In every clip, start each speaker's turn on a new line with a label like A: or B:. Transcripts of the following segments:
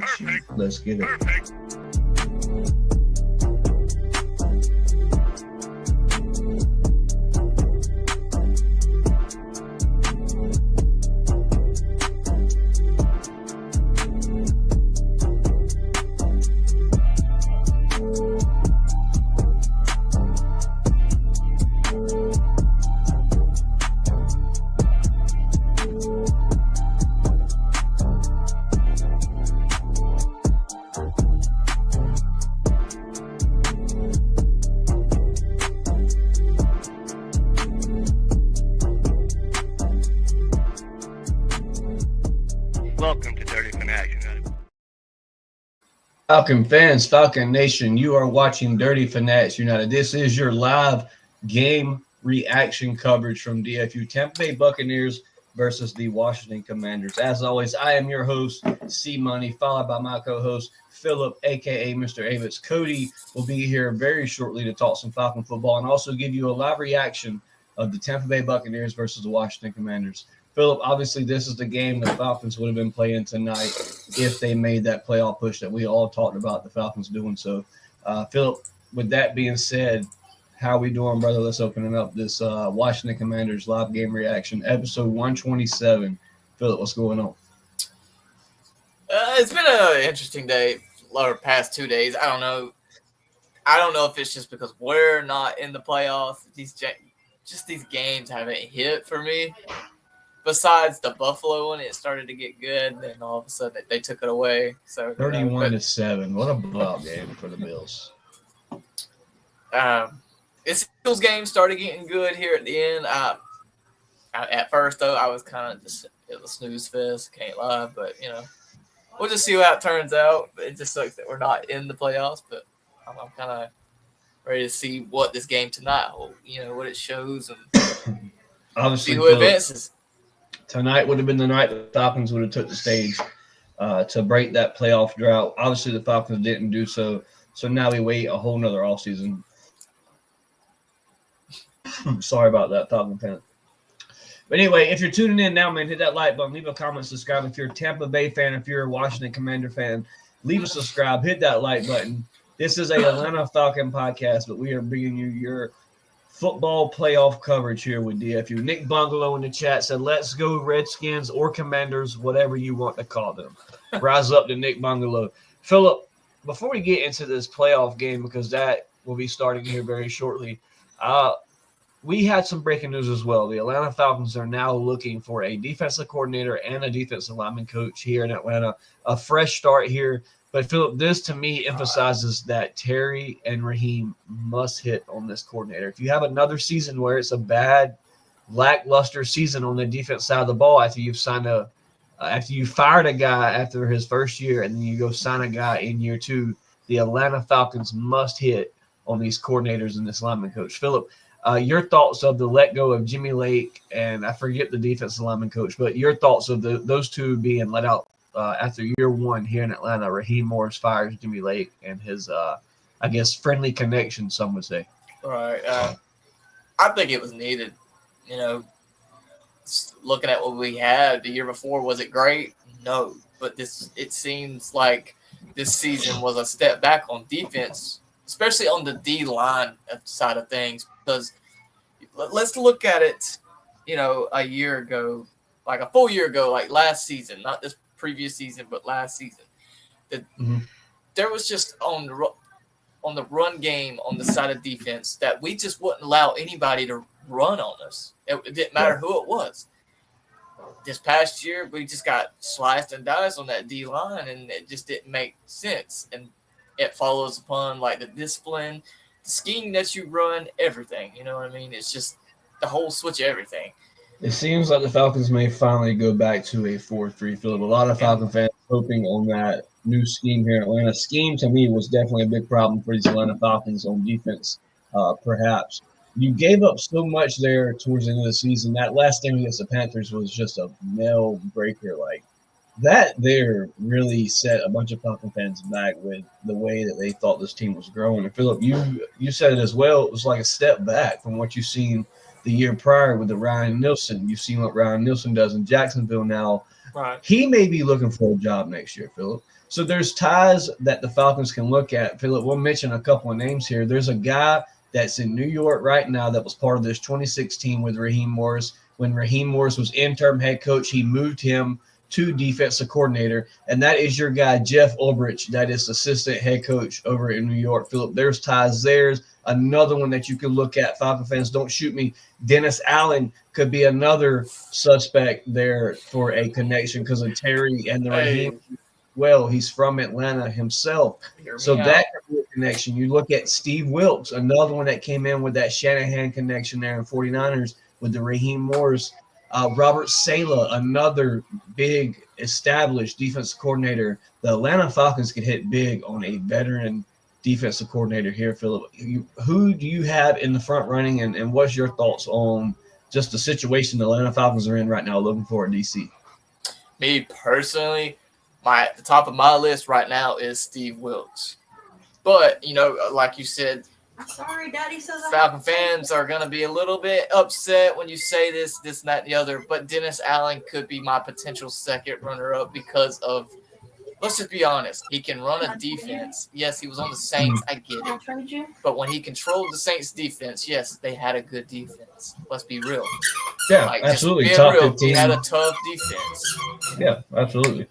A: reaction. Let's get it.
B: Welcome to Dirty Fanatics United.
A: Falcon fans, Falcon Nation, you are watching Dirty Fanatics United. This is your live game reaction coverage from DFU. Tampa Bay Buccaneers versus the Washington Commanders. As always, I am your host, C Money, followed by my co-host, Philip, a.k.a. Mr. Avitz. Cody will be here very shortly to talk some Falcon football and also give you a live reaction of the Tampa Bay Buccaneers versus the Washington Commanders. Philip, obviously this is the game the Falcons would have been playing tonight if they made that playoff push that we all talked about the Falcons doing. So, Philip, with that being said, how are we doing, brother? Let's open up this Washington Commanders live game reaction, episode 127. Philip, what's going on?
C: It's been an interesting day, or past 2 days. I don't know if it's just because we're not in the playoffs. These games haven't hit for me. Besides the Buffalo one, it started to get good, and then all of a sudden they took it away. So
A: 31-7. What a blowout game for the Bills.
C: This Bills game started getting good here at the end. At first, though, I was kind of just it was a snooze fest. Can't lie, but we'll just see how it turns out. It just sucks that we're not in the playoffs, but I'm kind of ready to see what this game tonight, what it shows, and
A: obviously
C: see who advances.
A: Tonight would have been the night the Falcons would have took the stage to break that playoff drought. Obviously, the Falcons didn't do so. So now we wait a whole nother offseason. Sorry about that, Falcon fan. But anyway, if you're tuning in now, man, hit that like button, leave a comment, subscribe. If you're a Tampa Bay fan, if you're a Washington Commander fan, leave a subscribe, hit that like button. This is a Atlanta Falcon podcast, but we are bringing you your football playoff coverage here with DFU. Nick Bungalow in the chat said, let's go Redskins or Commanders, whatever you want to call them. Rise up to Nick Bungalow. Philip, before we get into this playoff game, because that will be starting here very shortly, we had some breaking news as well. The Atlanta Falcons are now looking for a defensive coordinator and a defensive lineman coach here in Atlanta. A fresh start here. But, Philip, this to me emphasizes that Terry and Raheem must hit on this coordinator. If you have another season where it's a bad, lackluster season on the defense side of the ball after you've after you fired a guy after his first year and then you go sign a guy in year two, the Atlanta Falcons must hit on these coordinators and this lineman coach. Philip, your thoughts of the let go of Jimmy Lake and I forget the defensive lineman coach, but your thoughts of those two being let out after year one here in Atlanta. Raheem Morris fires Jimmy Lake and his, friendly connection, some would say.
C: All right. I think it was needed. Looking at what we had the year before, was it great? No. But it seems like this season was a step back on defense, especially on the D-line side of things. Because let's look at it, a year ago, like a full year ago, like last season, not this previous season, but last season, there was just on the run game on the side of defense that we just wouldn't allow anybody to run on us. It didn't matter who it was. This past year, we just got sliced and diced on that D line, and it just didn't make sense. And it follows upon like the discipline, the scheme that you run, everything. You know what I mean? It's just the whole switch of everything.
A: It seems like the Falcons may finally go back to a 4-3, Philip. A lot of Falcon fans hoping on that new scheme here in Atlanta. Scheme, to me, was definitely a big problem for these Atlanta Falcons on defense, perhaps. You gave up so much there towards the end of the season. That last game against the Panthers was just a nail breaker. Like, that there really set a bunch of Falcon fans back with the way that they thought this team was growing. And, Philip, you said it as well. It was like a step back from what you've seen the year prior with the Ryan Nielsen. You've seen what Ryan Nielsen does in Jacksonville now.
C: Right.
A: He may be looking for a job next year, Philip. So there's ties that the Falcons can look at. Philip, we'll mention a couple of names here. There's a guy that's in New York right now that was part of this 2016 with Raheem Morris. When Raheem Morris was interim head coach, he moved him to defensive coordinator, and that is your guy, Jeff Ulbrich, that is assistant head coach over in New York. Philip, there's ties. There's another one that you can look at. Falcon fans, don't shoot me. Dennis Allen could be another suspect there for a connection because of Terry and the Raheem. Well, he's from Atlanta himself. So that could be a connection. You look at Steve Wilkes, another one that came in with that Shanahan connection there in 49ers with the Raheem Morris. Robert Saleh, another big established defensive coordinator. The Atlanta Falcons could hit big on a veteran defensive coordinator here, Philip. Who do you have in the front running, and what's your thoughts on just the situation the Atlanta Falcons are in right now looking for at DC?
C: Me personally, the top of my list right now is Steve Wilkes. But, like you said,
B: I'm sorry, Daddy says
C: Falcon fans are going to be a little bit upset when you say this, and that, and the other. But Dennis Allen could be my potential second runner-up because of, let's just be honest, he can run a defense. Yes, he was on the Saints. I get it. But when he controlled the Saints' defense, yes, they had a good defense. Let's be real.
A: Yeah, absolutely. Top
C: real,
A: 15.
C: He had a tough defense.
A: Yeah, absolutely.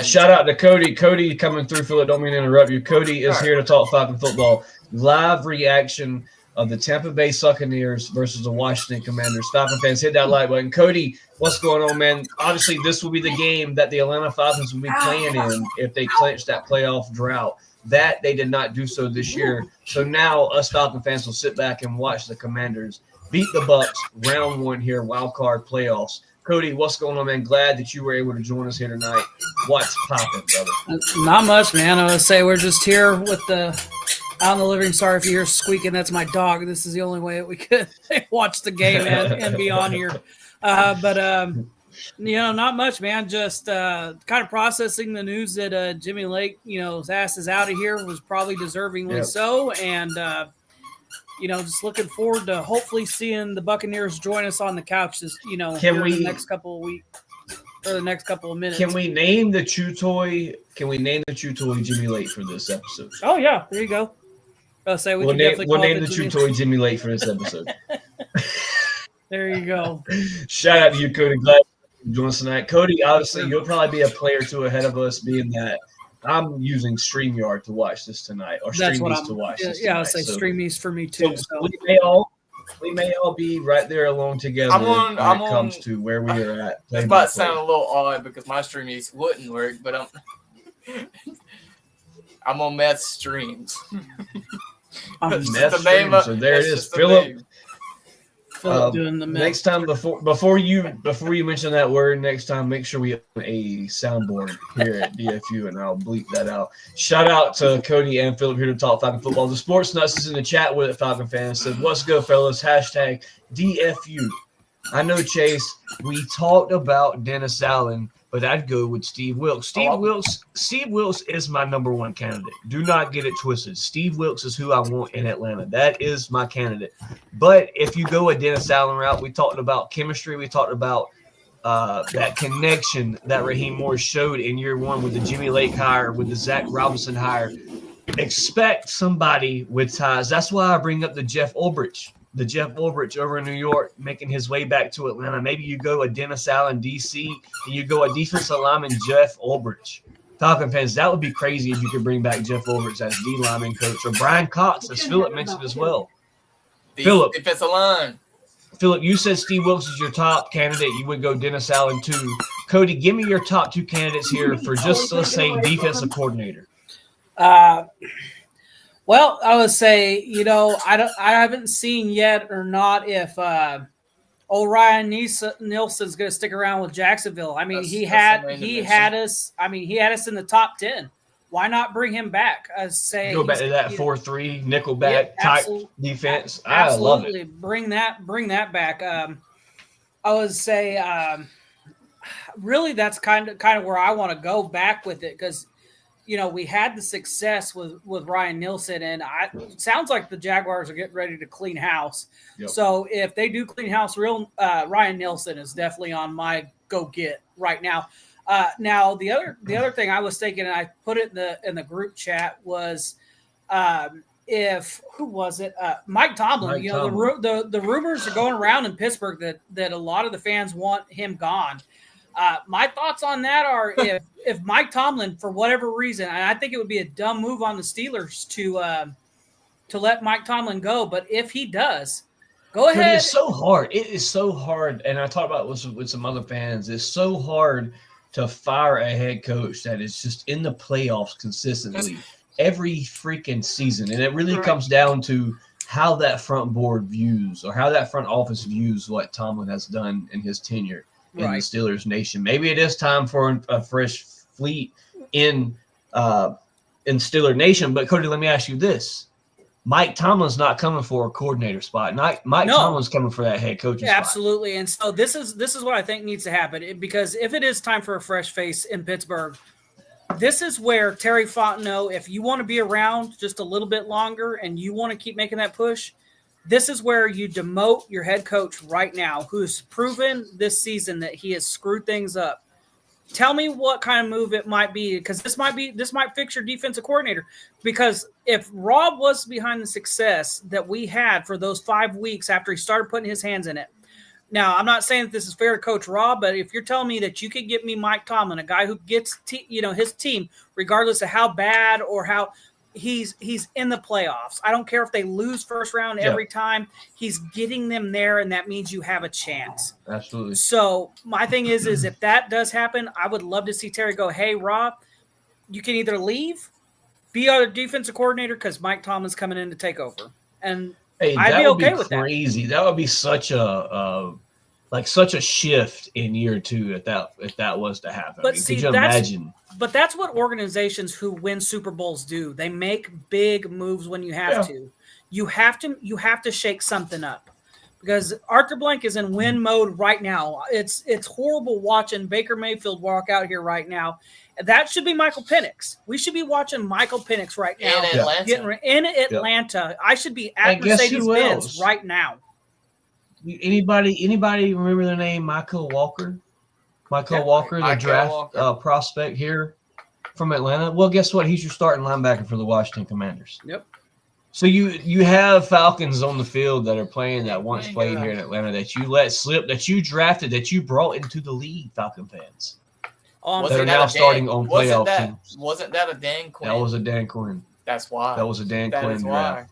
A: Shout out to Cody. Cody coming through, Philip. Don't mean to interrupt you. Cody is here to talk Falcon football. Live reaction of the Tampa Bay Buccaneers versus the Washington Commanders. Falcon fans, hit that like button. Cody, what's going on, man? Obviously, this will be the game that the Atlanta Falcons will be playing in if they clinch that playoff drought. That they did not do so this year. So now us Falcon fans will sit back and watch the Commanders beat the Bucks round one here, wild card playoffs. Cody, what's going on, man? Glad that you were able to join us here tonight. What's popping, brother?
D: Not much, man. I would say we're just here with out in the living room. Sorry if you hear squeaking. That's my dog. This is the only way that we could watch the game and be on here. But not much, man. Just kind of processing the news that Jimmy Lake, his ass is out of here, was probably deservingly so. And, just looking forward to hopefully seeing the Buccaneers join us on the couch the next couple of weeks or the next couple of minutes.
A: Can we name the chew toy? Can we name the chew toy Jimmy Lake for this episode?
D: Oh yeah, there you go. We'll
A: name the chew toy Jimmy Lake for this episode.
D: There you go.
A: Shout out to you, Cody. Glad you joined us tonight. Cody, obviously, you'll probably be a player or two ahead of us, being that I'm using StreamYard to watch this tonight, or StreamYard to watch this tonight.
D: I'll say StreamYard for me too. So.
A: We may all be right there along together when it comes to where we are at.
C: It might sound a little odd because my StreamYard wouldn't work, but I'm on Meth Streams.
A: So there it is, Philip.
D: Doing the
A: next time, before you mention that word, next time make sure we have a soundboard here at DFU, and I'll bleep that out. Shout out to Cody and Philip here to talk Falcon football. The Sports Nuts is in the chat with it. Falcon fans said, "What's good, fellas?" Hashtag DFU. I know, Chase. We talked about Dennis Allen, but I'd go with Steve Wilkes. Steve Wilkes is my number one candidate. Do not get it twisted. Steve Wilkes is who I want in Atlanta. That is my candidate. But if you go a Dennis Allen route, we talked about chemistry. We talked about that connection that Raheem Morris showed in year one with the Jimmy Lake hire, with the Zach Robinson hire. Expect somebody with ties. That's why I bring up the Jeff Ulbrich over in New York, making his way back to Atlanta. Maybe you go a Dennis Allen, DC, and you go a defensive lineman, Jeff Ulbrich. Falcon fans, that would be crazy if you could bring back Jeff Ulbrich as D lineman coach, or Brian Cox, as Philip mentioned as well. Philip,
C: defensive line.
A: Philip, you said Steve Wilkes is your top candidate. You would go Dennis Allen too. Cody, give me your top two candidates here for just, let's say, defensive coordinator.
D: Well, I would say, I haven't seen yet or not if old Ryan Nielsen's going to stick around with Jacksonville. I mean, he had us in the top 10. Why not bring him back? I say
A: go back to that 4-3 nickelback type defense. I love it.
D: Bring that back. I would say really that's kind of where I want to go back with it, because we had the success with Ryan Nielsen, and it sounds like the Jaguars are getting ready to clean house. Yep. So if they do clean house, Ryan Nielsen is definitely on my go get right now. Now the other thing I was thinking, and I put it in the group chat was, if who was it? Mike Tomlin. The rumors are going around in Pittsburgh that a lot of the fans want him gone. My thoughts on that are if Mike Tomlin, for whatever reason, and I think it would be a dumb move on the Steelers to let Mike Tomlin go, but if he does, go ahead.
A: It's so hard. It is so hard, and I talked about it with some other fans. It's so hard to fire a head coach that is just in the playoffs consistently every freaking season, and it really comes down to how that front board views or how that front office views what Tomlin has done in his tenure in the Steelers nation. Maybe it is time for a fresh fleet in Steeler nation. But Cody, let me ask you this. Mike Tomlin's not coming for a coordinator spot. Mike Tomlin's coming for that head coaching spot.
D: Absolutely. And so this is what I think needs to happen, because if it is time for a fresh face in Pittsburgh, this is where Terry Fontenot, if you want to be around just a little bit longer and you want to keep making that push, this is where you demote your head coach right now, who's proven this season that he has screwed things up. Tell me what kind of move it might be, because this might fix your defensive coordinator. Because if Rob was behind the success that we had for those 5 weeks after he started putting his hands in it. Now, I'm not saying that this is fair to Coach Rob, but if you're telling me that you could get me Mike Tomlin, a guy who gets his team, regardless of how bad or how he's in the playoffs. I don't care if they lose first round every time. He's getting them there, and that means you have a chance.
A: Absolutely.
D: So my thing is if that does happen, I would love to see Terry go, hey, Rob, you can either leave, be our defensive coordinator, because Mike Tomlin's coming in to take over. And I'd be okay with that.
A: Crazy. That would be such a shift in year two if that was to happen.
D: But
A: could you imagine?
D: But that's what organizations who win Super Bowls do. They make big moves when you have to. You have to shake something up, because Arthur Blank is in win mode right now. It's horrible watching Baker Mayfield walk out here right now. That should be Michael Penix. We should be watching Michael Penix right now. In Atlanta. I should be at Mercedes-Benz right now.
A: Anybody remember the name Michael Walker? The draft prospect here from Atlanta. Well, guess what? He's your starting linebacker for the Washington Commanders.
D: Yep.
A: So you have Falcons on the field that are playing that once played here in Atlanta that you let slip, that you drafted, that you brought into the league, Falcon fans. That are now starting on playoff teams.
C: Wasn't that a Dan Quinn?
A: That was a Dan Quinn.
C: That's why.
A: That was a Dan Quinn draft.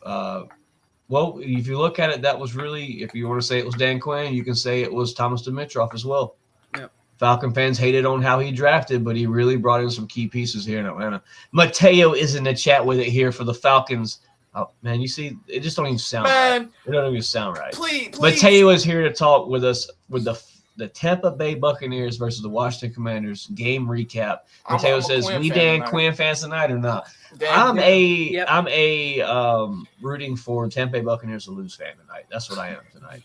A: Well, if you look at it, that was really, if you want to say it was Dan Quinn, you can say it was Thomas Dimitroff as well.
D: Yep.
A: Falcon fans hated on how he drafted, but he really brought in some key pieces here in Atlanta. Mateo is in the chat with it here for the Falcons. Oh, man, you see, it just don't even sound right. It don't even sound right.
C: Please.
A: Mateo is here to talk with us with the Tampa Bay Buccaneers versus the Washington Commanders game recap. Mateo says, "We Dan Quinn fans tonight or not?" I'm rooting for Tampa Bay Buccaneers to lose fan tonight. That's what I am tonight.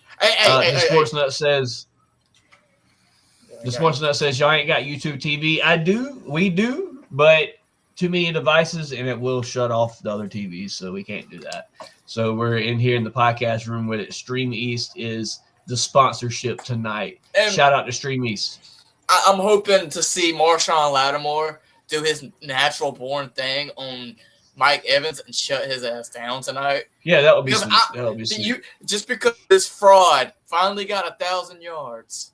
A: The Sportsnut says, y'all ain't got YouTube TV. We do, but too many devices and it will shut off the other TVs, so we can't do that. So we're in here in the podcast room with it. Stream East is the sponsorship tonight. And shout out to Stream East.
C: I'm hoping to see Marshawn Lattimore do his natural born thing on Mike Evans and shut his ass down tonight.
A: Yeah, that would be sweet. That would be sweet.
C: Just because this fraud finally got 1,000 yards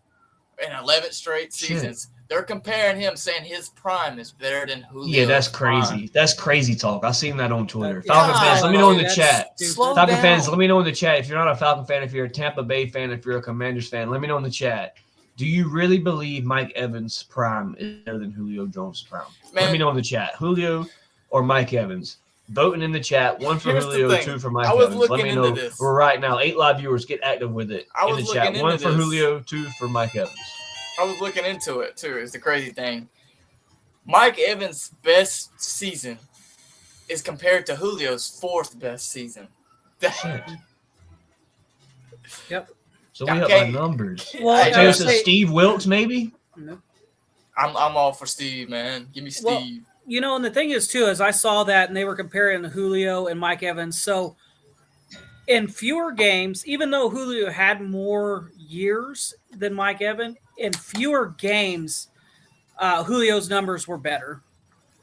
C: in 11 straight seasons, they're comparing him, saying his prime is better than Julio.
A: Yeah, that's crazy. Prime. That's crazy talk. I seen that on Twitter. Falcon fans, let me know in the chat. Falcon fans, let me know in the chat. If you're not a Falcon fan, if you're a Tampa Bay fan, if you're a Commanders fan, let me know in the chat. Do you really believe Mike Evans' prime is better than Julio Jones' prime? Let me know in the chat. Julio or Mike Evans? Voting in the chat. 1 for Julio, 2 for Mike Evans. Let me know. We're right now. 8 live viewers. Get active with it in the chat. 1 for Julio, 2 for Mike Evans.
C: I was looking into it, too. It's the crazy thing. Mike Evans' best season is compared to Julio's 4th best season.
D: Yep.
A: So we have our numbers.
D: Well,
A: Steve Wilkes, maybe?
D: No.
C: I'm all for Steve, man. Give me Steve.
D: Well, and the thing is, too, is I saw that, and they were comparing Julio and Mike Evans. So in fewer games, even though Julio had more years than Mike Evans, in fewer games, Julio's numbers were better.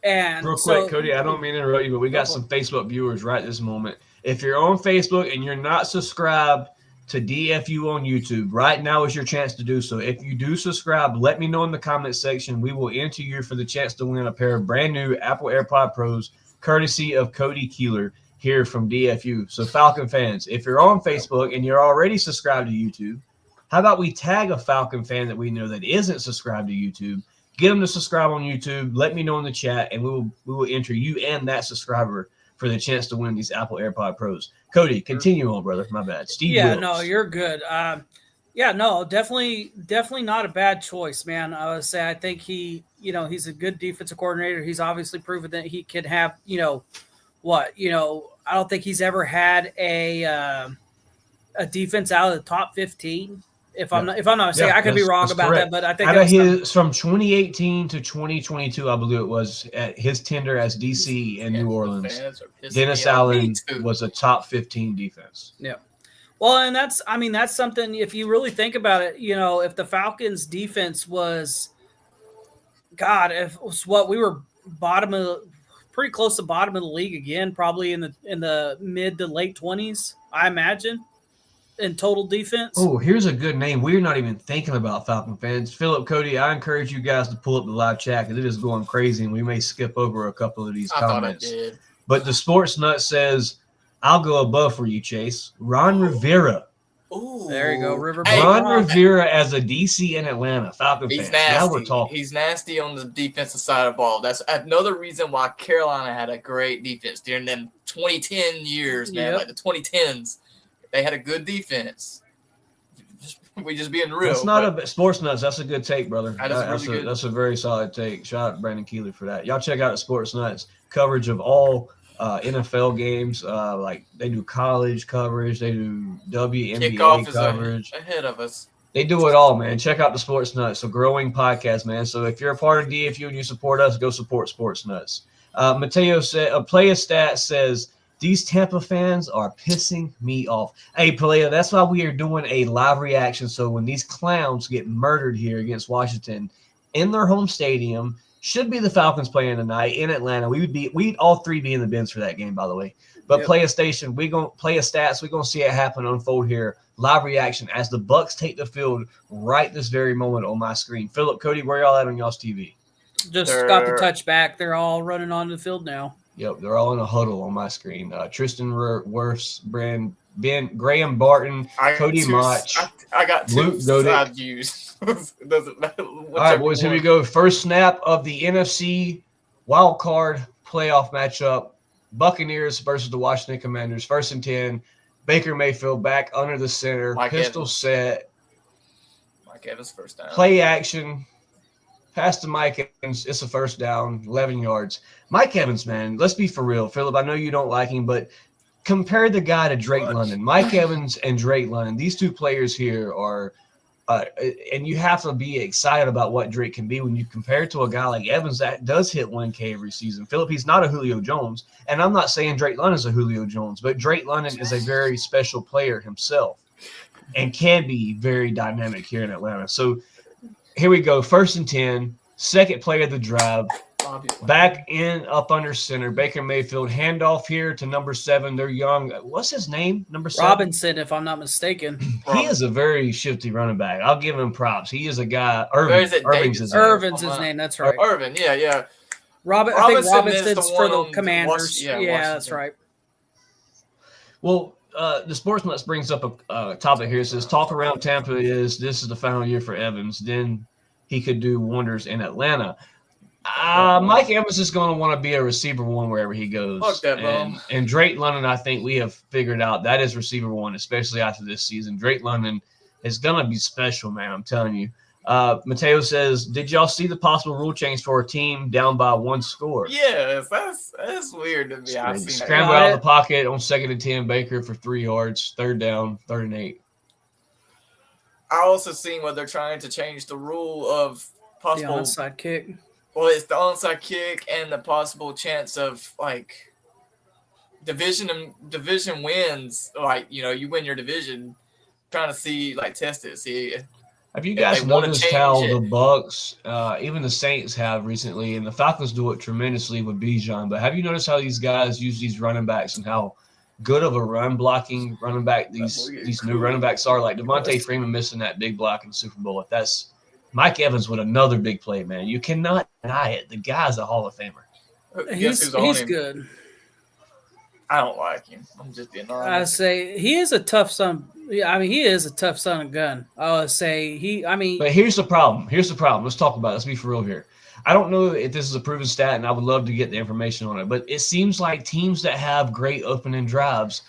D: And
A: Real quick, Cody, I don't mean to interrupt you, but we got some Facebook viewers right this moment. If you're on Facebook and you're not subscribed to DFU on YouTube, right now is your chance to do so. If you do subscribe, let me know in the comment section. We will enter you for the chance to win a pair of brand new Apple AirPod Pros, courtesy of Cody Keeler here from DFU. So, Falcon fans, if you're on Facebook and you're already subscribed to YouTube, how about we tag a Falcon fan that we know that isn't subscribed to YouTube? Get them to subscribe on YouTube. Let me know in the chat, and we will enter you and that subscriber for the chance to win these Apple AirPod Pros. Cody, continue on, brother. My bad. Steve Wilkes.
D: No, you're good. Definitely not a bad choice, man. I would say I think he's a good defensive coordinator. He's obviously proven that he can have, I don't think he's ever had a defense out of the top 15. If I'm not mistaken, I could be wrong about
A: correct.
D: that, but I think
A: out of his from 2018 to 2022, I believe it was, at his tenure as DC in New Orleans, Dennis Allen was a top 15 defense.
D: Yeah. Well, and that's something, if you really think about it, if the Falcons defense was, if it was we were pretty close to bottom of the league again, probably in the mid to late 20s, I imagine, in total defense.
A: Oh, here's a good name. We're not even thinking about Falcon fans. Philip, Cody, I encourage you guys to pull up the live chat because it is going crazy, and we may skip over a couple of these comments.
C: Thought I did.
A: But the Sports Nut says, I'll go above for you, Chase. Ron Rivera.
C: Ooh.
D: There you go, River.
A: Ron Rivera as a DC in Atlanta. Falcon
C: He's
A: fans.
C: nasty.
A: Now we're talking.
C: He's nasty on the defensive side of the ball. That's another reason why Carolina had a great defense during them 2010 years, man. Like the 2010s. They had a good defense. We just being real.
A: It's not a Sports Nuts. That's a good take, brother.
C: That's
A: a very solid take. Shout out to Brandon Keeley for that. Y'all check out the Sports Nuts coverage of all NFL games. Like they do college coverage, they do WNBA
C: Kickoff
A: coverage.
C: Is ahead of us.
A: They do it all, man. Check out the Sports Nuts, a growing podcast, man. So if you're a part of DFU and you support us, go support Sports Nuts. Mateo said, Play a Stat says, these Tampa fans are pissing me off. Hey, Palea, that's why we are doing a live reaction. So when these clowns get murdered here against Washington in their home stadium, should be the Falcons playing tonight in Atlanta. We'd all three be in the bins for that game, by the way. But Play a Station, we're going to play a stats. We're going to see it happen, unfold here. Live reaction as the Bucs take the field right this very moment on my screen. Philip, Cody, where y'all at on y'all's TV?
D: Just got the touchback. They're all running onto the field now.
A: Yep, they're all in a huddle on my screen. Tristan Wirfs, Ben, Graham Barton, Cody Mach.
C: I got two
A: Luke Godick.
C: I'd use. Doesn't matter.
A: All right, boys, here we go. First snap of the NFC wild card playoff matchup. Buccaneers versus the Washington Commanders. 1st and 10. Baker Mayfield back under the center. Pistol set.
C: Mike Evans first down.
A: Play action. Pass to Mike Evans. It's a first down, 11 yards. Mike Evans, man, let's be for real. Philip, I know you don't like him, but compare the guy to Drake London. Mike Evans and Drake London, these two players here are and you have to be excited about what Drake can be when you compare it to a guy like Evans that does hit 1K every season. Philip, he's not a Julio Jones, and I'm not saying Drake London is a Julio Jones, but Drake London is a very special player himself and can be very dynamic here in Atlanta. So here we go. 1st and 10, second play of the drive. Back in up under center. Baker Mayfield handoff here to number 7. They're young. What's his name? Number 7?
D: Robinson, if I'm not mistaken.
A: He is a very shifty running back. I'll give him props. He is a guy. Irvin's
D: his name. That's right.
C: Irvin, yeah.
D: I think Robinson's for the Commanders. Yeah, that's right.
A: Well, the Sports Nuts brings up a topic here. It says, talk around Tampa this is the final year for Evans. Then he could do wonders in Atlanta. Mike Evans is going to want to be a receiver one wherever he goes.
C: Fuck that, bro.
A: And Drake London, I think we have figured out that is receiver one, especially after this season. Drake London is going to be special, man. I'm telling you. Mateo says, did y'all see the possible rule change for a team down by 1 score?
C: Yes, that's weird to me. I've seen
A: Scramble out of the pocket on 2nd and 10, Baker for 3 yards, 3rd down, 3rd and 8.
C: I also seen where they're trying to change the rule of possible
D: onside kick.
C: Well, it's the onside kick and the possible chance of like division wins. Like, you win your division, trying to see, like, test it, see
A: Have you
C: If
A: guys
C: they wanna
A: noticed
C: change
A: how
C: it.
A: the Bucks, even the Saints have recently, and the Falcons do it tremendously with Bijan, but have you noticed how these guys use these running backs and how good of a run blocking running back these new running backs are? Like Devontae Freeman missing that big block in the Super Bowl. If that's Mike Evans with another big play, man. You cannot deny it. The guy's a Hall of Famer.
C: Guess who's on
D: He's
C: him?
D: good.
C: I don't like him. I'm just being
D: I
C: honest.
D: say he is a tough son. Yeah, I mean he is a tough son of gun. I would say he. I mean,
A: But here's the problem. Let's talk about it. Let's be for real here. I don't know if this is a proven stat, and I would love to get the information on it, but it seems like teams that have great opening drives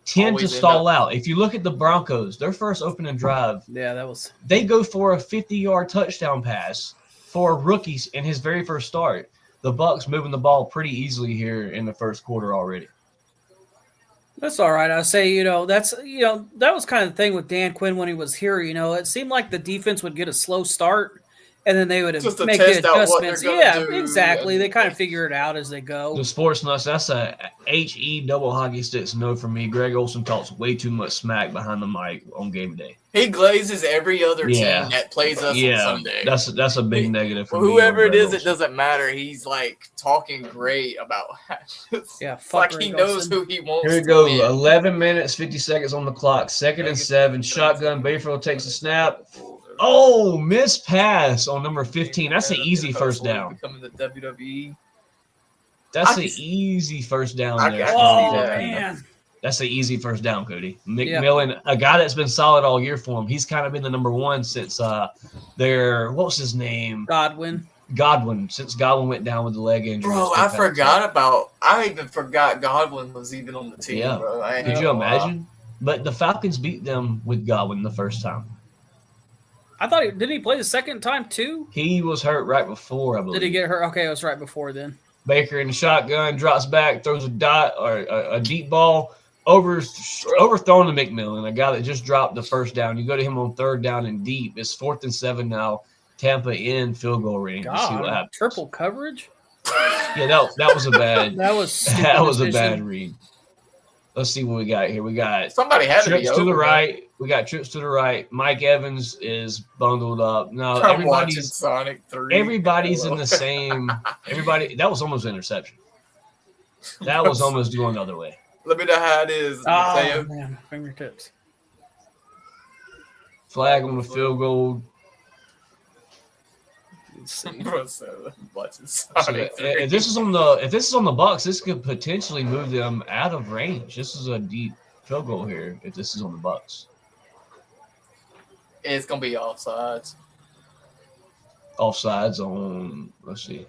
A: tend
C: Always
A: to
C: end
A: stall
C: up-
A: out. If you look at the Broncos, their first opening drive,
D: yeah, that was.
A: they go for a 50-yard touchdown pass for rookies in his very first start. The Bucks moving the ball pretty easily here in the first quarter already.
D: That's all right. I say, that was kind of the thing with Dan Quinn when he was here. It seemed like the defense would get a slow start, and then they would
C: Just to
D: make the
C: test out what
D: adjustments.
C: they're
D: Yeah,
C: gonna do.
D: exactly. They kind of figure it out as they go.
A: The sports nuts, that's a HE double hockey sticks no for me. Greg Olson talks way too much smack behind the mic on game day.
C: He glazes every other
A: Yeah.
C: team that plays us on
A: Yeah,
C: Sunday.
A: that's a big negative for
C: Well,
A: me.
C: whoever
A: on
C: it
A: Greg
C: is, it
A: Olson.
C: doesn't matter. He's like talking great about
D: Yeah,
C: it's like
D: fuck
C: he
D: Greg
C: knows
D: Olson.
C: who he wants
A: Here we
C: to
A: go.
C: win.
A: 11 minutes, 50 seconds on the clock. Second and 7. Shotgun. Bayfield takes a snap. Oh, missed pass on number 15. That's an easy first down.
C: Becoming the WWE.
A: That's
C: I
A: an
C: can-
A: easy first down
C: I
A: there.
C: can
D: Oh
C: see that.
D: man,
A: That's an easy first down, Cody. McMillan, a guy that's been solid all year for him. He's kind of been the number one since their, what was his name?
D: Godwin.
A: Godwin. Since Godwin went down with the leg injury.
C: Bro, I even forgot Godwin was even on the team,
A: Yeah.
C: bro. I ain't
A: Could you
C: gonna lie.
A: imagine? But the Falcons beat them with Godwin the first time.
D: I thought didn't he play the second time too?
A: He was hurt right before, I believe.
D: Did he get hurt? Okay, it was right before then.
A: Baker in the shotgun, drops back, throws a dot or a deep ball, overthrown to McMillan, a guy that just dropped the first down. You go to him on third down and deep. It's 4th and 7 now. Tampa in field goal range. Let's see what
D: God,
A: happens.
D: triple coverage.
A: Yeah, that was a bad
D: That was stupid
A: that was a
D: decision.
A: bad read. Let's see what we got here. We got
C: Somebody had to be
A: trips to the
C: over,
A: right. We got trips to the right. Mike Evans is bundled up. No,
C: man. I'm watching
A: everybody's
C: Sonic 3.
A: in the same. Everybody, that was almost an interception. That was almost going the other way.
C: Let me know how it is,
D: Oh
C: Mateo.
D: man, fingertips.
A: Flag on the field goal.
C: Bro, so watching
A: So
C: Sonic 3.
A: if this is on the Bucks, this could potentially move them out of range. This is a deep field goal here. If this is on the Bucks,
C: It's gonna be offsides.
A: offsides on. Let's see.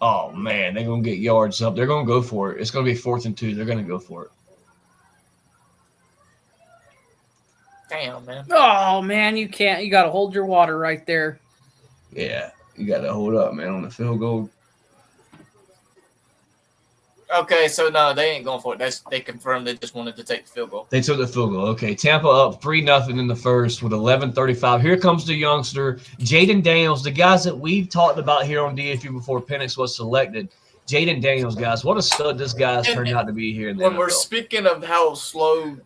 A: Oh man, they're gonna get yards up. They're gonna go for it. It's gonna be 4th and 2. They're gonna go for it.
C: Damn, man.
D: Oh man, you can't. You got to hold your water right there.
A: Yeah, you got to hold up, man, on the field goal.
C: Okay, so no, they ain't going for it. They confirmed they just wanted to take the field goal.
A: They took the field goal. Okay, Tampa up 3-0 in the first with 11:35. Here comes the youngster, Jaden Daniels, the guys that we've talked about here on DFU before Penix was selected. Jaden Daniels, guys, what a stud this guy has turned out to be here in the
C: When
A: NFL.
C: we're speaking of how slow,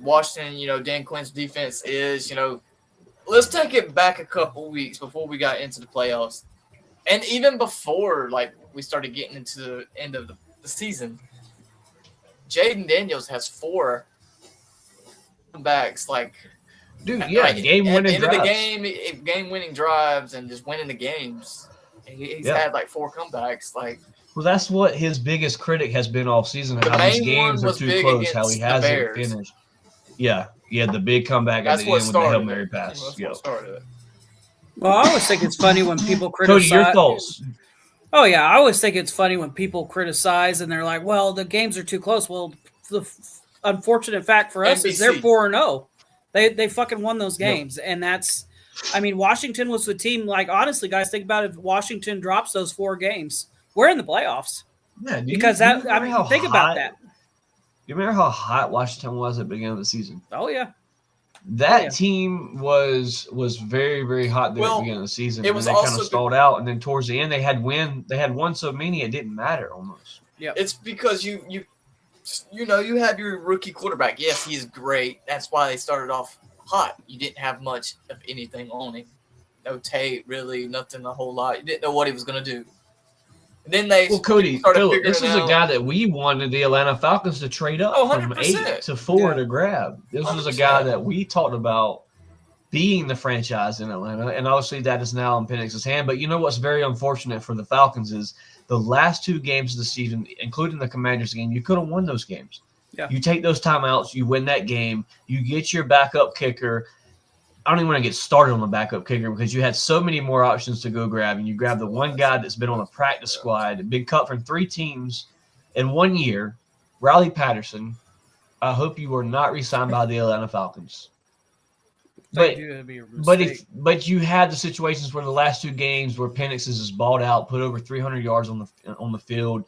C: Washington, Dan Quinn's defense is, let's take it back a couple weeks before we got into the playoffs. And even before, we started getting into the end of the season, Jaden Daniels has 4 comebacks,
A: Dude, yeah, game-winning
C: at the end
A: drives.
C: of the game, game-winning drives and just winning the games. He's had 4 comebacks.
A: Well, that's what his biggest critic has been all season,
C: The
A: how these
C: main
A: games
C: one
A: are
C: was
A: too
C: big
A: close, how he
C: against the
A: hasn't
C: Bears.
A: finished. Yeah, the big comeback
C: That's
A: at the
C: what
A: end with the Hail
C: started
A: Mary
C: it.
A: pass.
C: That's
A: Yep.
C: what started it.
D: Well, I always think it's funny when people criticize.
A: Cody, your thoughts?
D: Oh yeah, I always think it's funny when people criticize and they're like, "Well, the games are too close." Well, the unfortunate fact for us is they're
C: NBC.
D: 4-0. They fucking won those games, and that's. I mean, Washington was the team. Honestly, guys, think about it. If Washington drops those 4 games, we're in the playoffs
A: Yeah,
D: because think about that.
A: You remember how hot Washington was at the beginning of the season?
D: Oh yeah,
A: That team was very, very hot there at the beginning of the season.
C: it
A: And
C: was
A: they kind
C: also
A: of stalled out, and then towards the end they had won so many it didn't matter almost.
C: It's because you have your rookie quarterback. Yes, he is great. That's why they started off hot. You didn't have much of anything on him. No tape, really, nothing a whole lot. You didn't know what he was going to do. And then they
A: Cody,
C: started
A: Phillip,
C: figuring
A: this is
C: it
A: a
C: out.
A: guy that we wanted the Atlanta Falcons to trade up from
C: 100%.
A: 8 to 4
D: Yeah.
A: to grab. This was a
C: 100%.
A: guy that we talked about being the franchise in Atlanta, and obviously that is now in Penix's hand. But you know what's very unfortunate for the Falcons is the last 2 games of the season, including the Commanders game, you could have won those games.
D: Yeah.
A: You take those timeouts, you win that game, you get your backup kicker. I don't even want to get started on the backup kicker because you had so many more options to go grab, and you grab the one guy that's been on the practice squad, been cut from 3 teams in 1 year, Riley Patterson. I hope you were not re-signed by the Atlanta Falcons. But you had the situations where the last 2 games where Penix is balled out, put over 300 yards on the field.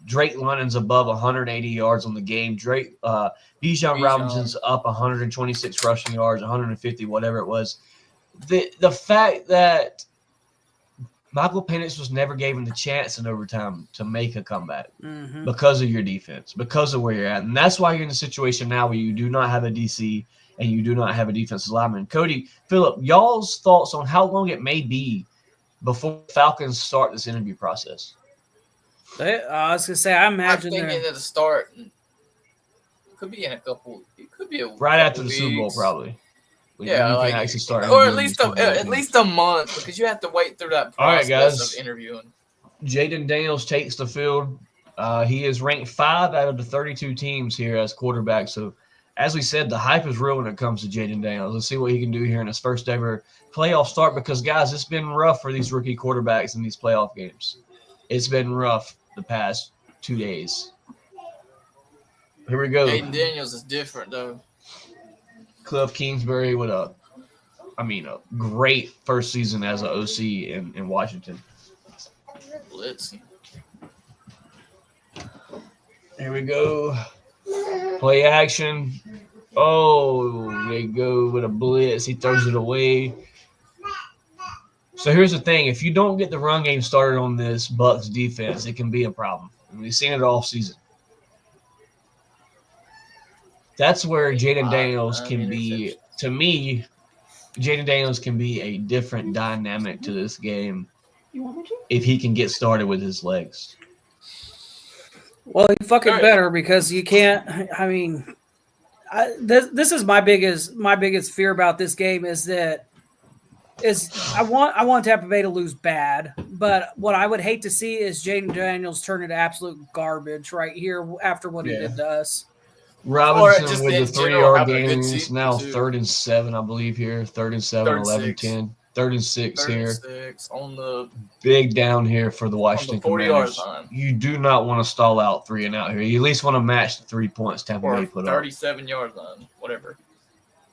A: Drake London's above 180 yards on the game. Bijan Robinson's up 126 rushing yards, 150, whatever it was. The fact that Michael Penix was never given the chance in overtime to make a comeback because of your defense, because of where you're at. And that's why you're in a situation now where you do not have a DC and you do not have a defensive lineman. Cody, Phillip, y'all's thoughts on how long it may be before Falcons start this interview process?
D: I was going to say, I imagine
C: I'm thinking at the start, it could be in a couple. It could be
A: right after the Super Bowl, probably.
C: Yeah,
A: like actually start,
C: or at least a month, because you have to wait through that process
A: all right, guys.
C: of interviewing.
A: Jaden Daniels takes the field. He is ranked 5 out of the 32 teams here as quarterback. So, as we said, the hype is real when it comes to Jaden Daniels. Let's see what he can do here in his first ever playoff start. Because, guys, it's been rough for these rookie quarterbacks in these playoff games. It's been rough the past 2 days. Here we go.
C: Jaden Daniels is different, though.
A: Cliff Kingsbury with a great first season as an OC in Washington.
C: Blitz.
A: Here we go. Play action. Oh, they go with a blitz. He throws it away. So here's the thing. If you don't get the run game started on this Bucs defense, it can be a problem. And we've seen it all season. That's where Jaden Daniels can be, to me, Jaden Daniels can be a different dynamic to this game if he can get started with his legs.
D: Well, he fucking better, because you can't. I mean, this is my biggest fear about this game is I want Tampa Bay to lose bad, but what I would hate to see is Jaden Daniels turn into absolute garbage right here after what he did to us.
A: Robinson with the 3-yard gain. It's now 3rd and 7, I believe, here. 3rd and 7, 11, 10. 3rd and 6 here.
C: 6 on the
A: big down here for the Washington Commanders. You do not want to stall out 3 and out here. You at least want to match the 3 points Tampa Bay put up.
C: 37-yard line, whatever.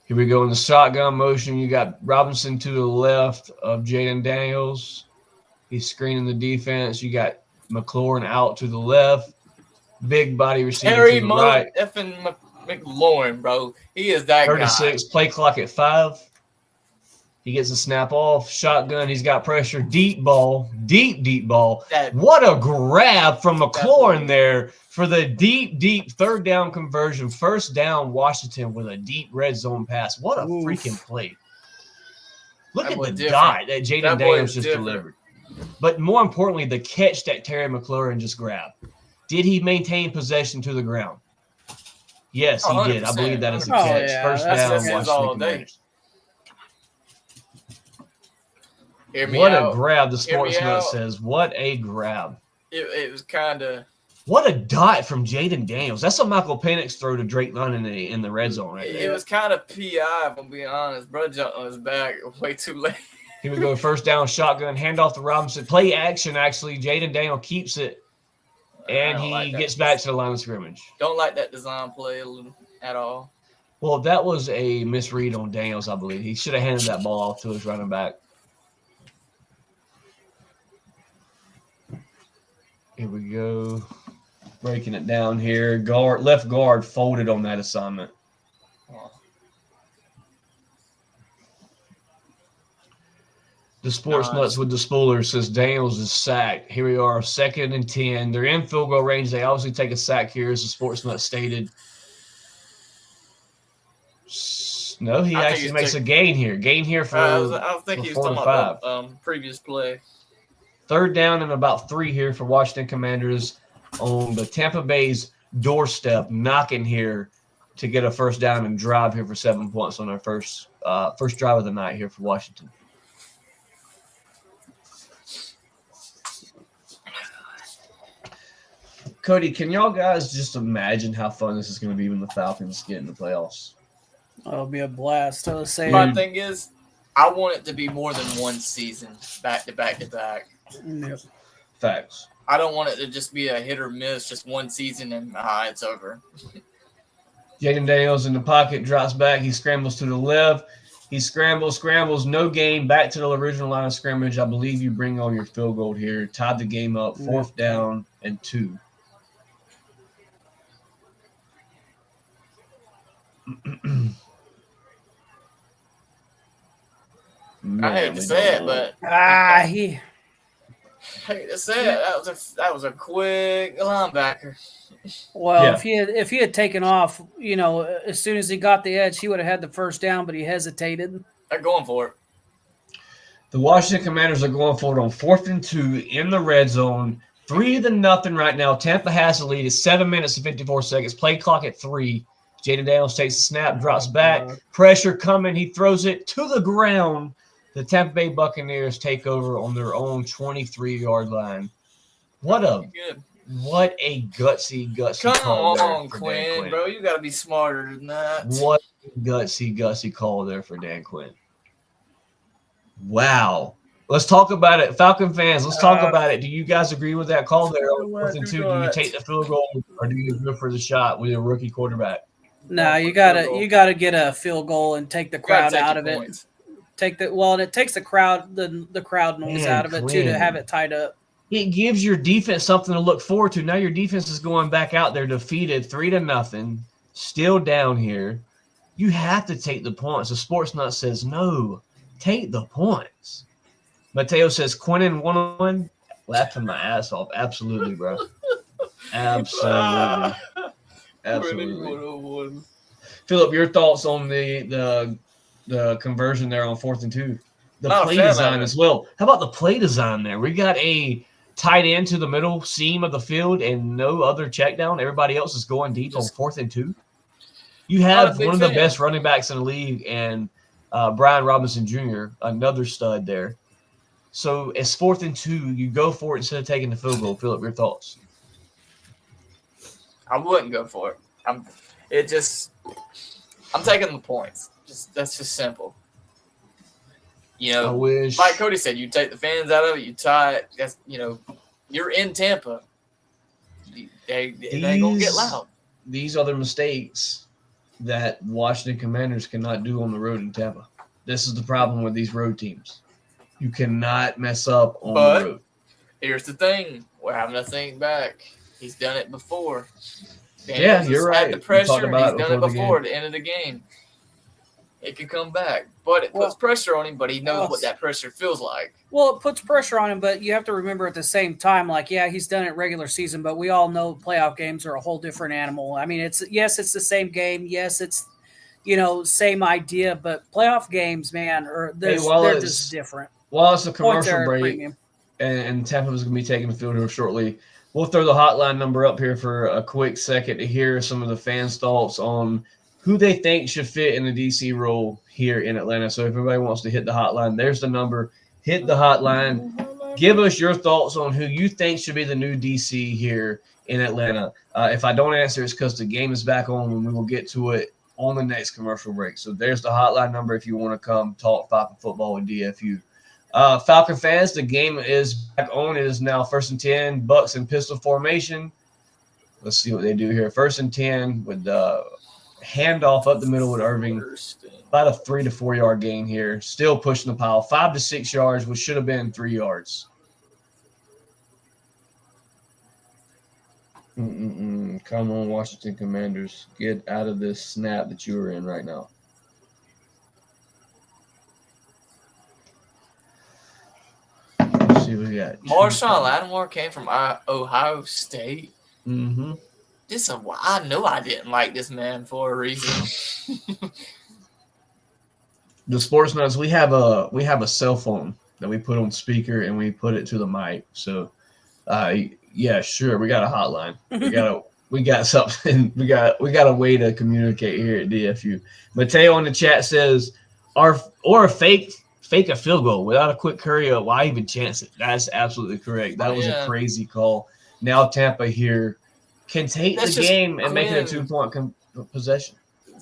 A: Here we go in the shotgun motion. You got Robinson to the left of Jaden Daniels. He's screening the defense. You got McLaurin out to the left. Big body receiver to the right.
C: Effing McLaurin, bro. He is that
A: 36,
C: guy.
A: play clock at 5. He gets a snap off. Shotgun. He's got pressure. Deep ball. Deep ball. What a grab from McLaurin there for the deep third down conversion. First down, Washington with a deep red zone pass. What a freaking play. Look at the dot that Jaden Daniels just delivered. But more importantly, the catch that Terry McLaurin just grabbed. Did he maintain possession to the ground? Yes, he did. I believe that is a catch.
D: Yeah,
A: first down, Washington Commanders. What a grab, the Sports Nut says. What a grab.
C: It was kind of.
A: What a dot from Jaden Daniels. That's a Michael Penix throw to Drake London in the red zone right there.
C: It was kind of PI, if I'm being honest. Bro jumped on his back way too late.
A: Here we go, first down, shotgun, handoff to Robinson. Play action, actually. Jaden Daniels keeps it. And he gets back to the line of scrimmage.
C: Don't like that design play at all.
A: Well, that was a misread on Daniels, I believe. He should have handed that ball off to his running back. Here we go. Breaking it down here. Left guard folded on that assignment. The Sports Nuts with the Spooler says Daniels is sacked. Here we are, 2nd and 10. They're in field goal range. They obviously take a sack here, as the Sports Nuts stated. No, he
C: I think
A: actually
C: he's
A: makes a gain here. Gain here for
C: I think
A: for
C: he was
A: 4 to
C: talking
A: 5.
C: about the previous play.
A: 3rd down and about 3 here for Washington Commanders on the Tampa Bay's doorstep, knocking here to get a 1st down and drive here for 7 points on our first drive of the night here for Washington. Cody, can y'all guys just imagine how fun this is going to be when the Falcons get in the playoffs?
D: It'll be a blast. I was saying.
C: My thing is, I want it to be more than one season, back to back to back.
D: Yep.
A: Facts.
C: I don't want it to just be a hit or miss, just one season and it's over.
A: Jaden Daniels in the pocket, drops back. He scrambles to the left. He scrambles, no gain, back to the original line of scrimmage. I believe you bring on your field goal here. Tied the game up, 4th down and 2.
C: I hate to say it, but
D: I
C: hate to say it. That was a quick linebacker.
D: Well,
A: Yeah.
D: if he had taken off, as soon as he got the edge, he would have had the 1st down, but he hesitated.
C: They're going for it.
A: The Washington Commanders are going for it on 4th and 2 in the red zone. 3-0 right now. Tampa has the lead. It's 7 minutes and 54 seconds. Play clock at 3. Jaden Daniels takes the snap, drops back. Pressure coming. He throws it to the ground. The Tampa Bay Buccaneers take over on their own 23-yard line. What a gutsy
C: Come
A: call
C: on,
A: there for
C: Quinn,
A: Dan
C: bro. You got to be smarter than that.
A: What a gutsy call there for Dan Quinn. Wow. Let's talk about it. Falcon fans, let's talk about it. Do you guys agree with that call there on 4th and 2? Do you take the field goal or do you go for the shot with a rookie quarterback?
D: No, you gotta get a field goal and take the crowd out of it. And it takes the crowd noise out of it too, to have it tied up.
A: It gives your defense something to look forward to. Now your defense is going back out there defeated 3-0, still down here. You have to take the points. The Sports Nut says no. Take the points. Mateo says Quinnen 1-on-1. Laughing my ass off. Absolutely, bro. Absolutely. Philip, your thoughts on the conversion there on 4th and 2? The play design as well. How about the play design there? We got a tight end to the middle seam of the field and no other check down. Everybody else is going deep on 4th and 2. You have one of the best running backs in the league and Brian Robinson Jr., another stud there. So it's 4th and 2. You go for it instead of taking the field goal. Philip, your thoughts?
C: I wouldn't go for it. I'm taking the points. That's just simple.
A: I wish.
C: Like Cody said, you take the fans out of it, you tie it. That's you're in Tampa. They ain't gonna get loud.
A: These are the mistakes that Washington Commanders cannot do on the road in Tampa. This is the problem with these road teams. You cannot mess up on the road.
C: Here's the thing: we're having to think back. He's done it before.
A: Daniels you're right.
C: The pressure. He's done it before at the end of the game. It can come back, but it puts pressure on him. But he knows what that pressure feels like.
D: Well, it puts pressure on him, but you have to remember at the same time, he's done it regular season, but we all know playoff games are a whole different animal. I mean, it's the same game. Yes, it's same idea, but playoff games, man, they're just different.
A: While it's a commercial break, and Tampa is going to be taking the field here shortly, we'll throw the hotline number up here for a quick second to hear some of the fans' thoughts on who they think should fit in the DC role here in Atlanta. So if everybody wants to hit the hotline, there's the number. Hit the hotline. Give us your thoughts on who you think should be the new DC here in Atlanta. If I don't answer, it's because the game is back on and we will get to it on the next commercial break. So there's the hotline number if you want to come talk Falcon football with DFU. Falcon fans, the game is back on. It is now 1st and 10, Bucks in pistol formation. Let's see what they do here. 1st and 10 with the handoff up the middle with Irving. About a 3 to 4 yard gain here. Still pushing the pile. 5 to 6 yards, which should have been 3 yards. Come on, Washington Commanders. Get out of this snap that you are in right now. Let's see what we got.
C: Marshawn Lattimore came from Ohio State.
A: Mm-hmm.
C: I know I didn't like this man for a reason.
A: the sports nuts, we have a cell phone that we put on speaker and we put it to the mic. So, yeah, sure, we got a hotline. We got something. We got a way to communicate here at DFU. Mateo in the chat says, or fake a field goal without a quick hurry up. Why even chance it? That's absolutely correct. That was a crazy call. Now Tampa here can take the game and make it a 2-point possession.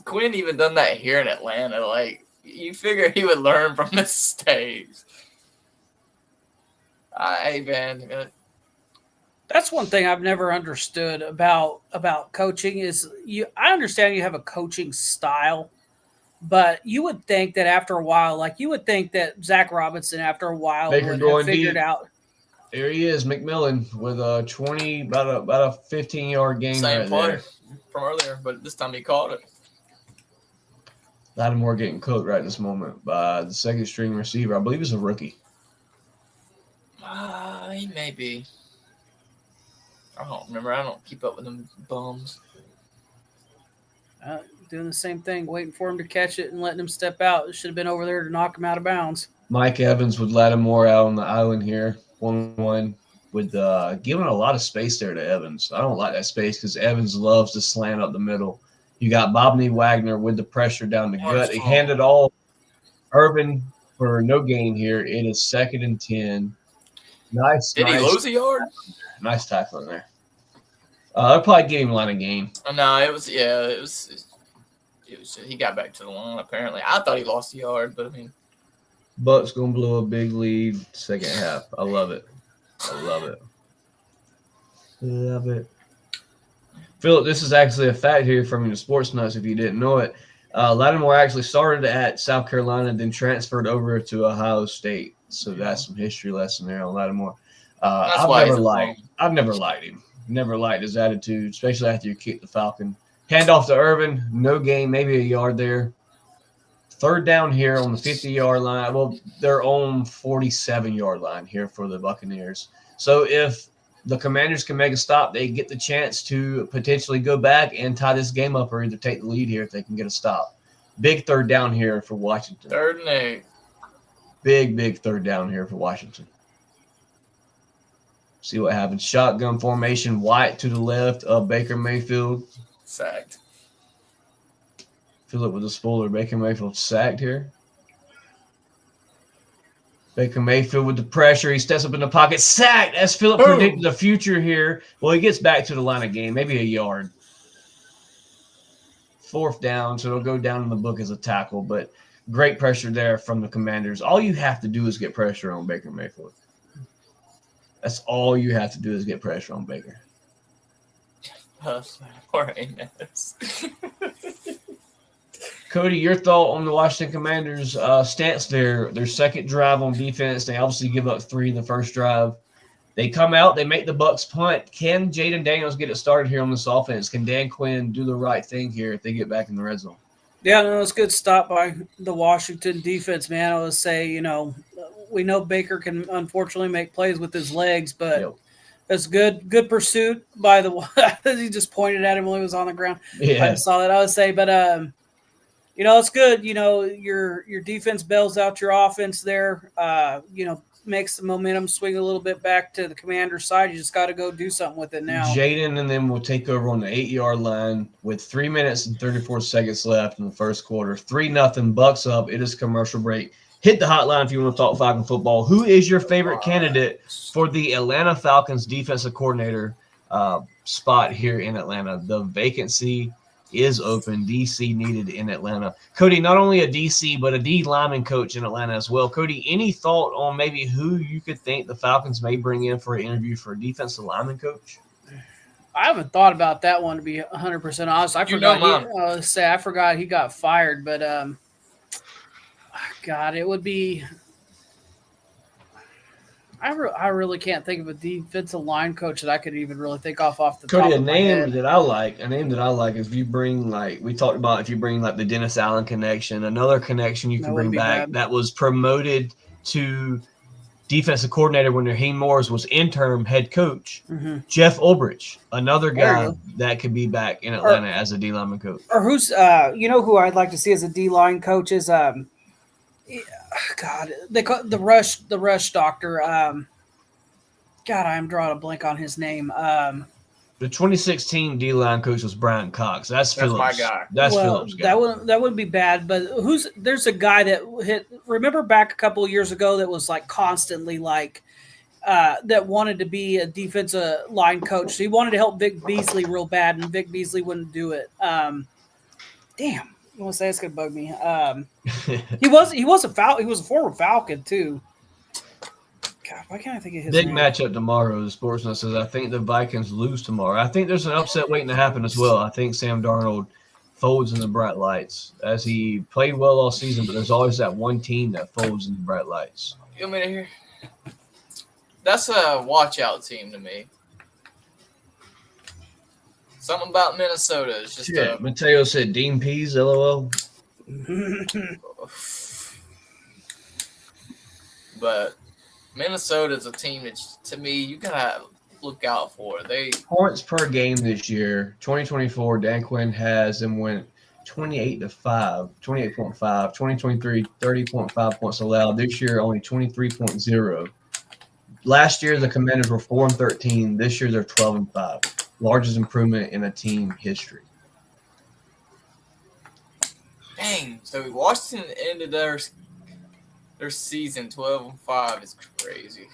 C: Quinn even done that here in Atlanta. Like, you figure he would learn from mistakes. Hey, man.
D: That's one thing I've never understood about coaching is I understand you have a coaching style, but you would think that after a while, like you would think that Zach Robinson after a while would have figured out.
A: There he is, McMillan, with a 20, about a 15-yard gain.
C: Same play from earlier, but this time he caught it.
A: Lattimore getting cooked right this moment by the second string receiver. I believe he's a rookie.
C: He may be. I don't remember. I don't keep up with them bums.
D: Doing the same thing, waiting for him to catch it and letting him step out. It should have been over there to knock him out of bounds.
A: Mike Evans with Lattimore out on the island here. 1-1 with giving a lot of space there to Evans. I don't like that space because Evans loves to slant up the middle. You got Bobney Wagner with the pressure down the gut. He handed all Urban for no gain here. It is 2nd and 10. Nice.
C: Did he lose a yard?
A: Nice tackling there. I'll probably get him line of game.
C: No, it was. He got back to the line apparently. I thought he lost a yard, but I mean,
A: Bucks gonna blow a big lead second half. I love it. Love it. Philip, this is actually a fact here from the Sports Nuts if you didn't know it. Lattimore actually started at South Carolina, then transferred over to Ohio State. So that's some history lesson there on Lattimore. I've never liked him. Never liked his attitude, especially after you kick the Falcon. Hand off to Urban, no gain, maybe a yard there. 3rd down here on the 50-yard line. Well, their own 47-yard line here for the Buccaneers. So if the Commanders can make a stop, they get the chance to potentially go back and tie this game up or either take the lead here if they can get a stop. Big 3rd down here for Washington.
C: 3rd and 8.
A: Big 3rd down here for Washington. See what happens. Shotgun formation, White to the left of Baker Mayfield.
C: Sacked.
A: Philip with the spoiler. Baker Mayfield sacked here. Baker Mayfield with the pressure. He steps up in the pocket. Sacked as Philip predicted the future here. Well, he gets back to the line of game. Maybe a yard. 4th down, so it'll go down in the book as a tackle. But great pressure there from the Commanders. All you have to do is get pressure on Baker Mayfield. That's all you have to do is get pressure on Baker.
C: Poor Amos.
A: Cody, your thought on the Washington Commanders' stance there? Their second drive on defense. They obviously give up 3 in the first drive. They come out. They make the Bucks punt. Can Jaden Daniels get it started here on this offense? Can Dan Quinn do the right thing here if they get back in the red zone?
D: Yeah, no, it's a good stop by the Washington defense, man. I would say, we know Baker can unfortunately make plays with his legs, but it's good pursuit by the – he just pointed at him while he was on the ground.
A: Yeah.
D: I saw that, I would say. But, it's good. Your defense bails out your offense there, makes the momentum swing a little bit back to the Commander's side. You just got to go do something with it now.
A: Jaden and them will take over on the 8-yard line with 3 minutes and 34 seconds left in the first quarter. 3-0, Bucks up. It is commercial break. Hit the hotline if you want to talk Falcon football. Who is your favorite candidate for the Atlanta Falcons defensive coordinator spot here in Atlanta? The vacancy is open. DC needed in Atlanta. Cody, not only a DC, but a D lineman coach in Atlanta as well. Cody, any thought on maybe who you could think the Falcons may bring in for an interview for a defensive lineman coach?
D: I haven't thought about that one, to be 100% honest. I forgot he got fired, but God, it would be. I really can't think of a defensive line coach that I could even really think off the top of my head.
A: A name that I like is if you bring, like we talked about, if you bring like the Dennis Allen connection, another connection you can bring back that was promoted to defensive coordinator when Raheem Morris was interim head coach. Mm-hmm. Jeff Ulbrich, another guy that could be back in Atlanta as a D lineman coach.
D: Or who's who I'd like to see as a D line coach is God, they call the rush doctor. God, I'm drawing a blank on his name.
A: The 2016 D-line coach was Brian Cox. That's Phillips.
C: my guy.
A: That's Phillips' guy.
D: That wouldn't be bad. But there's a guy that hit. Remember back a couple of years ago that was like constantly like that wanted to be a defensive line coach. So he wanted to help Vic Beasley real bad, and Vic Beasley wouldn't do it. Damn, I want to say it's gonna bug me. He was a former Falcon too. God, why can't I think of his
A: Big
D: name?
A: matchup tomorrow. The Sportsman says, I think the Vikings lose tomorrow. I think there's an upset waiting to happen as well. I think Sam Darnold folds in the bright lights as he played well all season, but there's always that one team that folds in the bright lights.
C: You want me to hear? That's a watch-out team to me. Something about Minnesota is just
A: Yeah, Mateo said Dean Pease, LOL.
C: But Minnesota's a team that, to me, you gotta look out for.
A: Points per game this year, 2024, Dan Quinn has them went 28.5, 2023, 30.5 points allowed. This year, only 23.0. Last year, the Commanders were 4-13. This year, they're 12-5. Largest improvement in a team history.
C: Dang. So Washington ended their season 12-5 is crazy.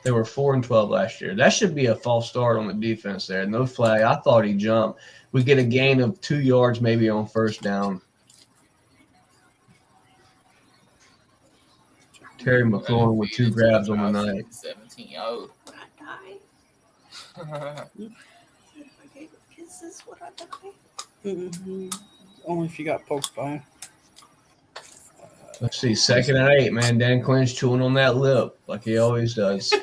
A: They were 4-12 last year. That should be a false start on the defense there. No flag. I thought he jumped. We get a gain of 2 yards maybe on first down. Terry McLaurin with 2 grabs on the night.
C: 17-0.
D: Only if you got poked by.
A: Let's see, 2nd and 8, man. Dan Quinn's chewing on that lip like he always does.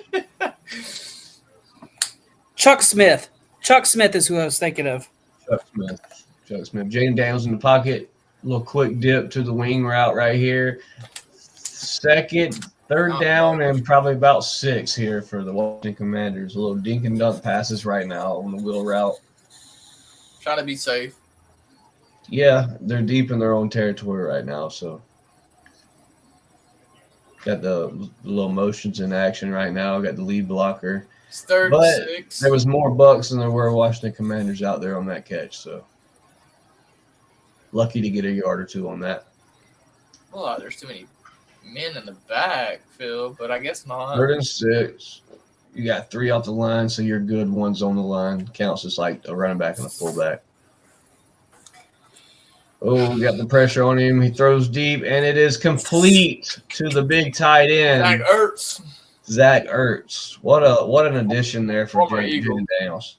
D: Chuck Smith. Chuck Smith is who I was thinking of.
A: Chuck Smith. Jaden Daniels in the pocket. A little quick dip to the wing route right here. Third down, and probably about 6 here for the Washington Commanders. A little dink and dunk passes right now on the wheel route.
C: Trying to be safe.
A: Yeah, they're deep in their own territory right now, so got the little motions in action right now. Got the lead blocker.
C: It's 3rd
A: But
C: and 6.
A: there was more Bucks than there were Washington Commanders out there on that catch, so lucky to get a yard or 2 on that.
C: Well, there's too many men in the backfield, but I guess not.
A: 3rd and 6. You got 3 off the line, so you're good. 1's on the line. Counts as like a running back and a fullback. Oh, we got the pressure on him. He throws deep, and it is complete to the big tight end. Zach Ertz. What an addition there for Jaden Daniels.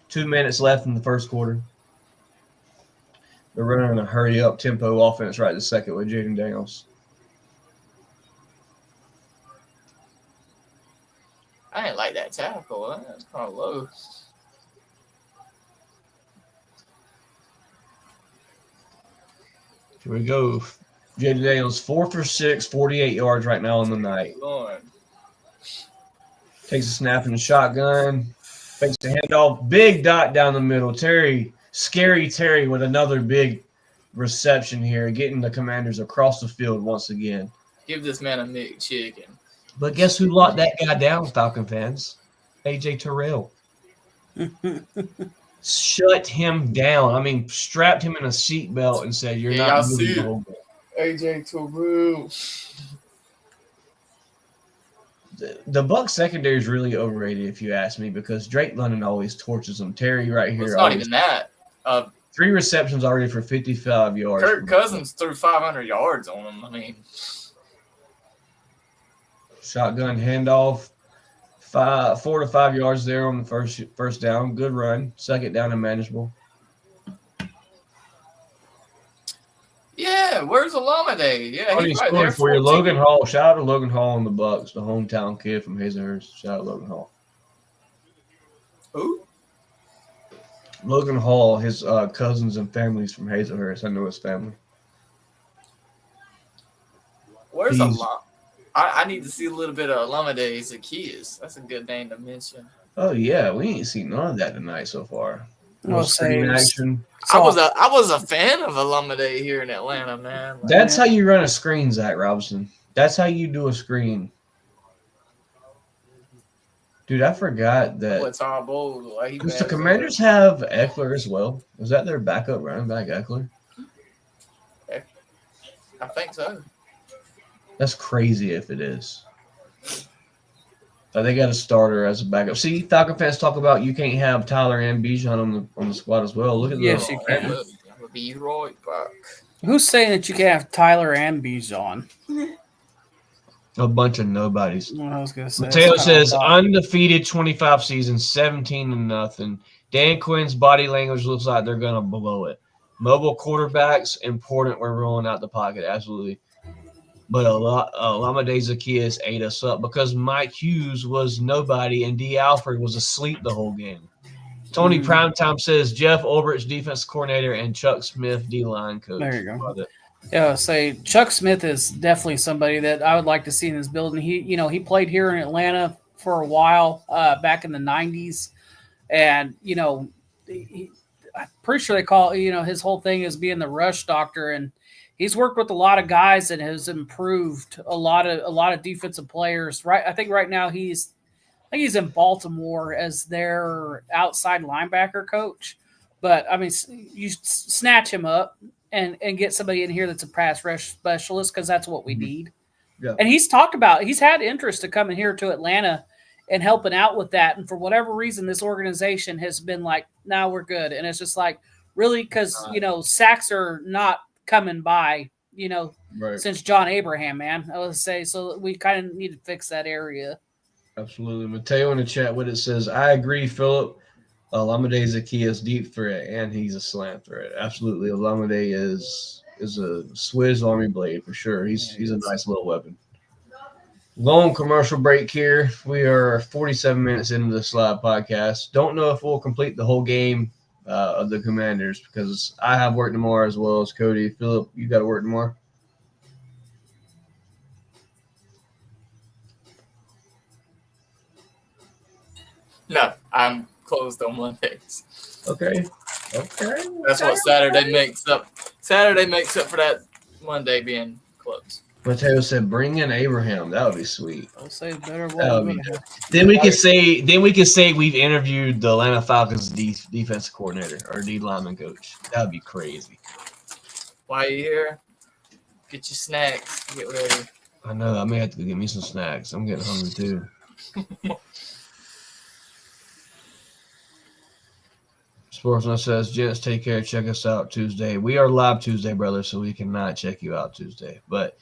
A: 2 minutes left in the first quarter. They're running a hurry-up tempo offense right this second with Jaden Daniels.
C: I didn't like that tackle. That's kind of low.
A: Here we go. Jaden Daniels, 4 for 6, 48 yards right now on the night.
C: Lord.
A: Takes a snap in the shotgun. Fakes the handoff. Big dot down the middle. Scary Terry with another big reception here, getting the Commanders across the field once again.
C: Give this man a McChicken.
A: But guess who locked that guy down, Falcon fans? A.J. Terrell. Shut him down. I mean, strapped him in a seatbelt and said, "You're not moving the whole game."
C: A.J. Terrell.
A: The Bucs secondary is really overrated, if you ask me, because Drake London always torches them. Terry right here.
C: It's not even that.
A: 3 receptions already for 55 yards.
C: Kirk Cousins threw 500 yards on him. I mean,
A: shotgun handoff. 4 to 5 yards there on the first down. Good run. 2nd down and manageable.
C: yeah, where's Alameda? Yeah,
A: Funny
C: he's right
A: story
C: there.
A: for you.
C: 14.
A: Logan Hall. Shout out to Logan Hall on the Bucs, the hometown kid from Hazelhurst. Shout out to Logan Hall.
C: Who?
A: Logan Hall, his cousins and families from Hazelhurst. I know his family.
C: Where's Alameda? I need to see a little bit of Alameda Zacchaeus. That's a good name to mention.
A: Oh, yeah. We ain't seen none of that tonight so far. No screen action.
C: I was a fan of Alameda here in Atlanta, man.
A: That's how you run a screen, Zach Robinson. That's how you do a screen. Dude, I forgot that.
C: What's our bold?
A: Does the Commanders have Eckler as well? Was that their backup running back, Eckler?
C: I think so.
A: That's crazy if it is. They got a starter as a backup. See, Falcon fans talk about you can't have Tyler and Bijan on the squad as well. Look at
D: yes, you can.
C: Be right back.
D: Who's saying that you can have Tyler and Bijan?
A: A bunch of nobodies.
D: Well, I was gonna say.
A: Mateo says undefeated 25 seasons, 17-0. Dan Quinn's body language looks like they're gonna blow it. Mobile quarterbacks important when rolling out the pocket, absolutely. But Alameda Zacchaeus ate us up because Mike Hughes was nobody and D. Alfred was asleep the whole game. Tony Primetime says Jeff Ulbricht, defense coordinator, and Chuck Smith, D-line coach.
D: There you go. Yeah, say Chuck Smith is definitely somebody that I would like to see in this building. He played here in Atlanta for a while back in the 90s. And, I'm pretty sure they call, his whole thing is being the rush doctor. And he's worked with a lot of guys and has improved a lot of defensive players. Right, I think right now he's in Baltimore as their outside linebacker coach. But I mean, you snatch him up and get somebody in here that's a pass rush specialist because that's what we need.
A: Yeah.
D: And he's had interest to coming here to Atlanta and helping out with that. And for whatever reason, this organization has been like, "No, we're good." And it's just like, really, because sacks are not coming by,
A: right.
D: Since John Abraham, man. I would say so. We kind of need to fix that area.
A: Absolutely. Mateo in the chat, what it says, I agree, Philip. Alameda Zacchaeus deep threat, and he's a slant threat. Absolutely. Alameda is a Swiss Army blade for sure. He's a nice little weapon. Long commercial break here. We are 47 minutes into the Slide podcast. Don't know if we'll complete the whole game of the Commanders because I have work tomorrow as well as Cody. Philip, you got to work tomorrow?
C: No, I'm closed on Mondays.
A: Okay.
C: That's what Saturday makes up. Saturday makes up for that Monday being closed.
A: Mateo said, "Bring in Abraham. That would be sweet."
D: I'll say better.
A: Then we can say we've interviewed the Atlanta Falcons defensive coordinator or D lineman coach. That would be crazy.
C: Why are you here? Get your snacks. Get ready.
A: I know. I may have to go get me some snacks. I'm getting hungry too. Sportsman says, "Gents, take care. Check us out Tuesday. We are live Tuesday, brother, so we cannot check you out Tuesday. But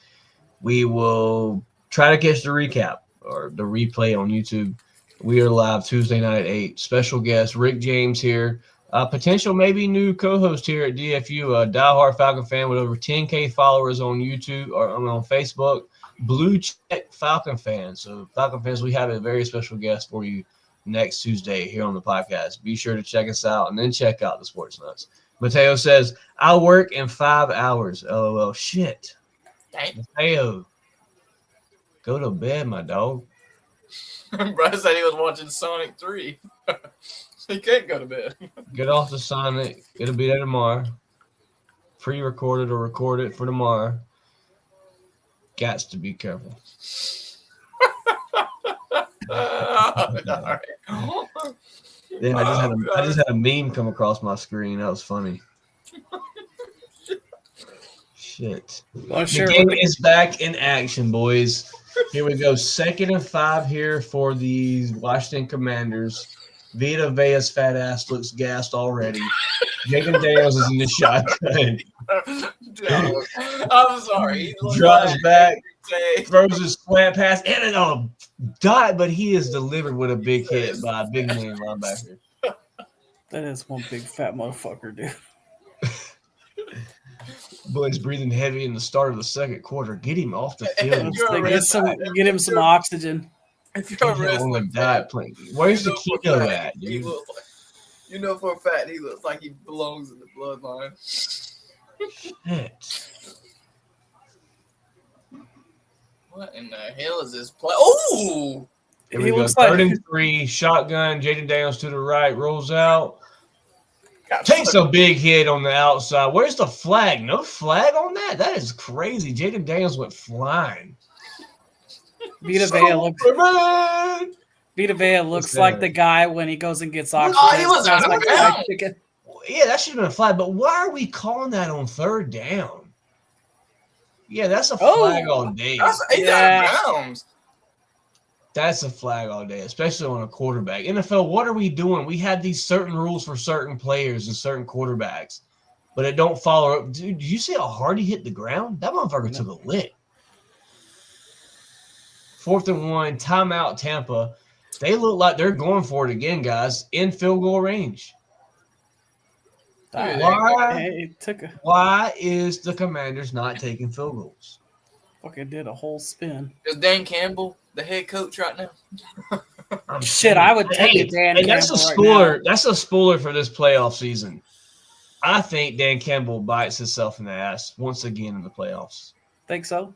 A: we will try to catch the recap or the replay on YouTube. We are live Tuesday night at 8. Special guest, Rick James here. Potential maybe new co-host here at DFU, a diehard Falcon fan with over 10K followers on YouTube or on Facebook. Blue check Falcon fan. So Falcon fans, we have a very special guest for you next Tuesday here on the podcast. Be sure to check us out and then check out the Sports Nuts." Mateo says, "I'll work in 5 hours. LOL. Shit.
C: Dang.
A: Mateo, go to bed, my dog."
C: Bro said he was watching Sonic 3. He can't go to bed.
A: Get off the Sonic. It'll be there tomorrow. Pre-recorded or record it for tomorrow. Gots to be careful. Then I just had a meme come across my screen. That was funny. Shit. The game is back in action, boys. Here we go. 2nd and 5 here for the Washington Commanders. Vita Vea's fat ass looks gassed already. Jaden Daniels is in the shotgun.
C: I'm sorry.
A: Drops back, throws his slant pass, and a dot, but he is delivered with a big hit by a big man linebacker.
D: That is one big fat motherfucker, dude.
A: Boy's breathing heavy in the start of the second quarter. Get him off the field.
D: Get him some oxygen.
C: If you're a wrestling fan,
A: where's the kilo at, dude?
C: He looks like, for a fact, he looks like he belongs in the bloodline.
A: Shit.
C: What in the hell is this play? Oh!
A: Here we go. 3rd and 3, shotgun. Jaden Daniels to the right, rolls out. Takes a big hit on the outside. Where's the flag? No flag on that? That is crazy. Jaden Daniels went flying.
D: Vita Vea looks like the guy when he goes and gets oxygen.
C: Oh, he was out of bounds.
A: Yeah, that should have been a flag. But why are we calling that on third down? Yeah, that's a flag all day.
C: He's out of bounds.
A: That's a flag all day, especially on a quarterback. NFL, what are we doing? We had these certain rules for certain players and certain quarterbacks, but it don't follow up. Dude, did you see how hard he hit the ground? That motherfucker took a lick. 4th and 1, timeout Tampa. They look like they're going for it again, guys, in field goal range. Why is the Commanders not taking field goals?
D: Fucking did a whole spin.
C: Is Dan Campbell the head coach right now?
D: I would take it, Dan Campbell.
A: That's a spoiler. Right, that's a spoiler for this playoff season. I think Dan Campbell bites himself in the ass once again in the playoffs.
D: Think so?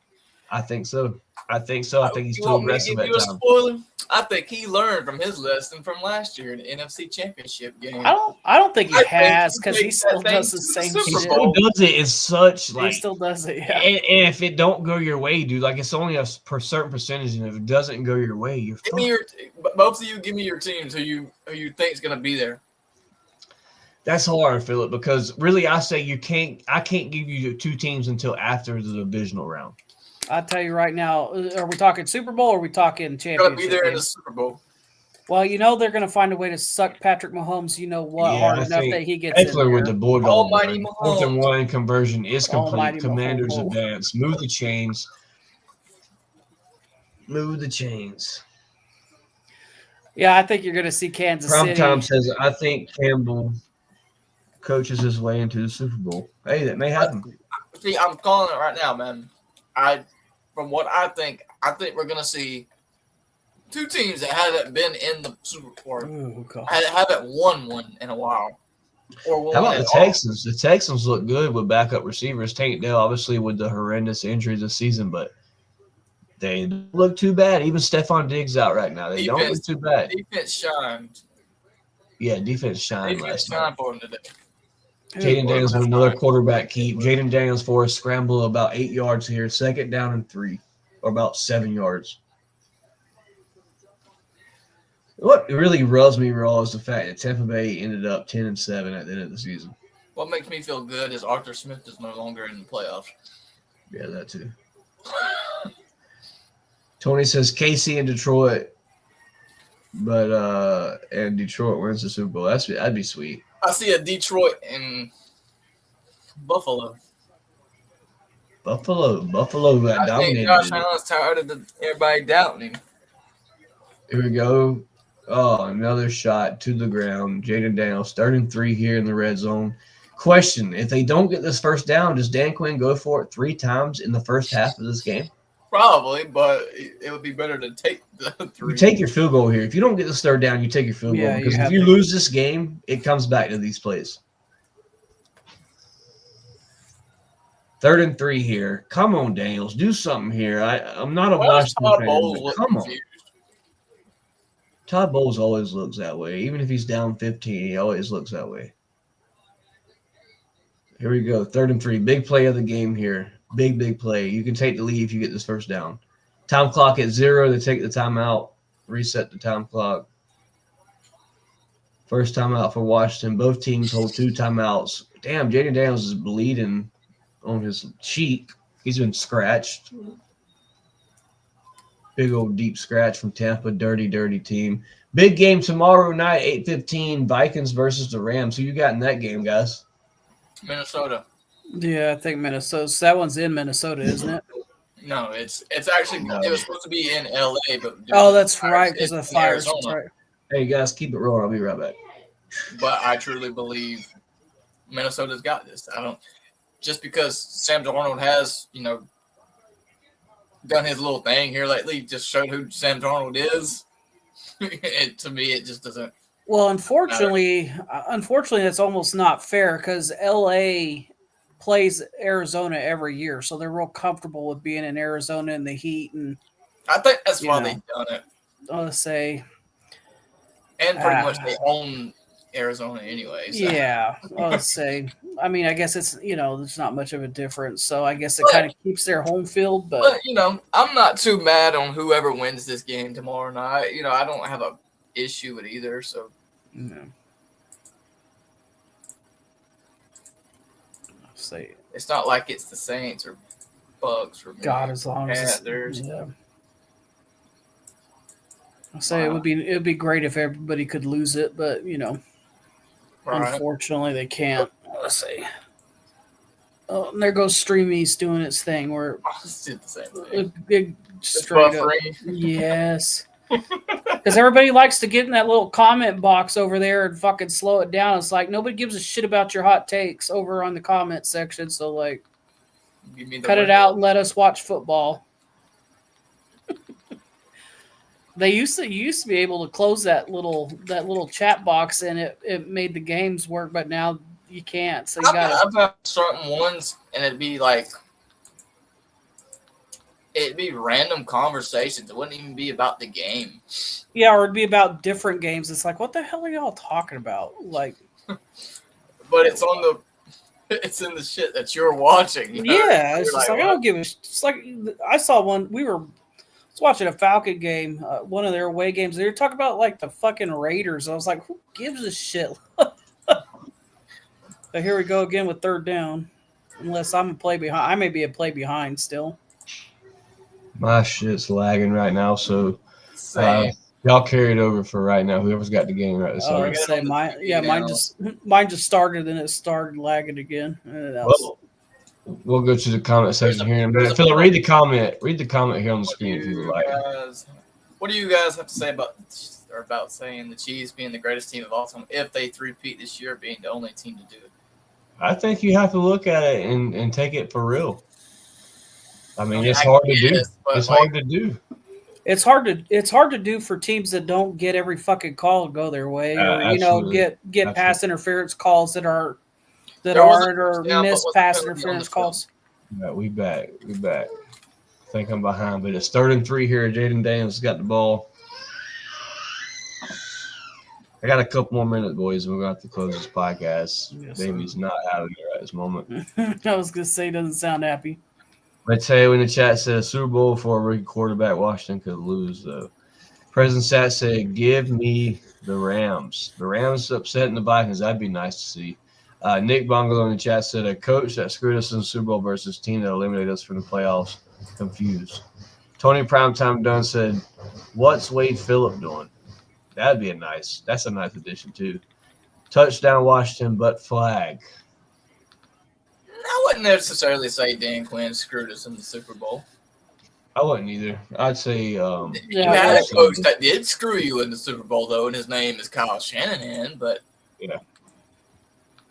A: I think so. I think he's too aggressive at times.
C: I think he learned from his lesson from last year in the NFC Championship game.
D: I don't think he has, because he still does the same shit.
A: He still does it in such like.
D: He still does it, yeah.
A: And if it don't go your way, dude, like it's only a certain percentage, and if it doesn't go your way, you're.
C: Both of you, give me your teams. Who you think is going to be there?
A: That's hard, Philip, because really, I say I can't give you 2 teams until after the divisional round.
D: I'll tell you right now, are we talking Super Bowl or are we talking championship?
C: Going to be there in the Super Bowl.
D: Well, they're going to find a way to suck Patrick Mahomes, hard enough that he gets
A: Eckler with the Bulldog.
C: Almighty Mahomes.
A: 4th and 1 conversion is complete. Commanders advance. Move the chains.
D: Yeah, I think you're going to see Kansas City.
A: Primetime says, I think Campbell coaches his way into the Super Bowl. Hey, that may happen.
C: See, I'm calling it right now, man. From what I think we're going to see 2 teams that haven't been in the Super Bowl, haven't won one in a while. How
A: about the Texans? The Texans look good with backup receivers. Tank Dell, obviously, with the horrendous injuries this season, but they don't look too bad. Even Stephon Diggs out right now. They don't look too bad.
C: Defense shined.
A: Yeah, defense shined last night.
C: For him today.
A: Jaden Daniels with another quarterback keep. Jaden Daniels for a scramble about 8 yards here. 2nd down and 3, or about 7 yards. What really rubs me raw is the fact that Tampa Bay ended up 10-7 at the end of the season.
C: What makes me feel good is Arthur Smith is no longer in the playoffs.
A: Yeah, that too. Tony says KC and Detroit, but and Detroit wins the Super Bowl. That'd be sweet.
C: I see a Detroit and Buffalo.
A: Buffalo got dominated.
C: I think Josh Allen's tired of everybody doubting him.
A: Here we go. Oh, another shot to the ground. Jaden Daniels, 3rd and 3 here in the red zone. Question: if they don't get this first down, does Dan Quinn go for it 3 times in the first half of this game?
C: Probably, but it would be better to take the 3.
A: You take your field goal here. If you don't get this 3rd down, you take your field goal. Because if you lose this game, it comes back to these plays. 3rd and 3 here. Come on, Daniels. Do something here. I'm not a Washington fan, but come on. Todd Bowles always looks that way. Even if he's down 15, he always looks that way. Here we go. 3rd and 3. Big play of the game here. Big play. You can take the lead if you get this first down. Time clock at 0. They take the timeout. Reset the time clock. First timeout for Washington. Both teams hold 2 timeouts. Damn, Jaden Daniels is bleeding on his cheek. He's been scratched. Big old deep scratch from Tampa. Dirty team. Big game tomorrow night, 8:15. Vikings versus the Rams. Who you got in that game, guys?
C: Minnesota.
D: Yeah, I think Minnesota. So that one's in Minnesota, isn't it?
C: No, it's actually it was supposed to be in LA, but
D: that's right, because of the fires. That's right.
A: Hey guys, keep it rolling. I'll be right back.
C: But I truly believe Minnesota's got this. I don't just because Sam Darnold has, done his little thing here lately, just showed who Sam Darnold is. To me, it just doesn't.
D: Well, unfortunately, that's almost not fair because LA plays Arizona every year, so they're real comfortable with being in Arizona in the heat, and
C: I think that's why they've done it.
D: I'll say,
C: and pretty much they own Arizona anyway. So.
D: Yeah, let's say. I mean, I guess it's there's not much of a difference, so I guess it
C: But-
D: kind of keeps their home field. But
C: But I'm not too mad on whoever wins this game tomorrow night. I don't have a issue with either. So
D: let's say
C: it's not like it's the Saints or Bucks or
D: God, as long as
C: Panthers.
D: yeah. I say it would be great if everybody could lose it, but
C: Right.
D: unfortunately they can't. Let's see. Oh, and there goes Stream East doing its thing where
C: It's the same thing.
D: it
C: It's
D: straight up.
C: buffering.
D: Yes. Because everybody likes to get in that little comment box over there and fucking slow it down. It's like nobody gives a shit about your hot takes over on the comment section. So like,
C: Give me the
D: cut it
C: window.
D: out and let us watch football. They used to be able to close that little chat box and it made the games work, but now you can't. So you got
C: I've had certain ones, and it'd be random conversations. It wouldn't even be about the game.
D: or it'd be about different games. It's like, what the hell are y'all talking about? Like,
C: But it's it's in the shit that you're watching.
D: yeah, it's
C: You're
D: just like I
C: what?
D: don't give a. It's like I saw one. I was watching a Falcon game, one of their away games. They were talking about like the fucking Raiders. I was like, who gives a shit? But here we go again with third down. Unless I'm a play behind, I may be a play behind still.
A: My shit's lagging right now, so
C: Same.
A: y'all carry it over for right now. Whoever's got the game right this
D: Oh,
A: second.
D: let's say mine just started and it started lagging again. And that was-
A: Well, we'll go to the comment section here in a minute. Phil, read the comment. Read the comment here on the screen if you would like.
C: What do you guys have to say about saying the Chiefs being the greatest team of all time if they three-peat this year, being the only team to do it?
A: I think you have to look at it and take it for real. I mean, it's hard to do. It's hard to do.
D: It's hard to do for teams that don't get every fucking call go their way, or
A: Absolutely.
D: get
A: Absolutely.
D: pass interference calls that
C: There was a
D: aren't, or
C: first down, but
D: miss
C: was
D: pass
C: penalty on
D: interference
C: the field.
D: calls.
A: Yeah, we back. I think I'm behind, but it's 3rd and 3 here. Jaden Daniels got the ball. I got a couple more minutes, boys, and we're going to have to close this podcast.
D: Yes,
A: Baby's not out of there at this moment.
D: I was gonna say, doesn't sound happy.
A: Let's say in the chat says Super Bowl for a rookie quarterback, Washington could lose, though. President Sat said, give me the Rams. The Rams upsetting the Vikings. That'd be nice to see. Nick Bungalow in the chat said, a coach that screwed us in the Super Bowl versus a team that eliminated us from the playoffs. Confused. Tony Primetime Dunn said, what's Wade Phillip doing? That's a nice addition, too. Touchdown Washington, but flag.
C: I wouldn't necessarily say Dan Quinn screwed us in the Super Bowl.
A: I wouldn't either. I'd say
C: You
D: Yeah,
C: had a
A: that's-
C: coach that did screw you in the Super Bowl, though, and his name is Kyle Shanahan. But
A: yeah.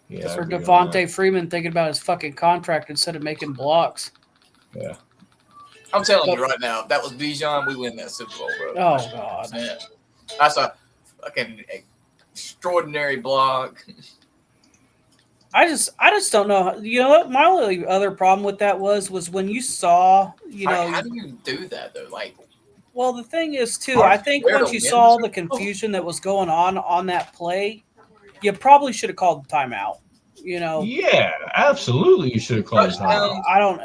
D: Just
A: I
D: for
A: agree on
D: Devontae Freeman thinking about his fucking contract instead of making blocks.
A: that. Yeah.
C: I'm telling you right now, if that was Bijan, we win that Super Bowl, bro.
D: Oh God.
C: Man, that's a fucking extraordinary block.
D: I just don't know. You know what? My only other problem with that was when you saw,
C: How do you do that though? Like,
D: well, the thing is too,
C: Hard
D: I
C: to
D: think
C: wear
D: once
C: to
D: you
C: win
D: saw
C: the
D: the
C: Super Bowl.
D: confusion that was going on that play, you probably should have called the timeout.
A: Yeah, absolutely. You should have called
C: Touchdown.
A: time.
D: I don't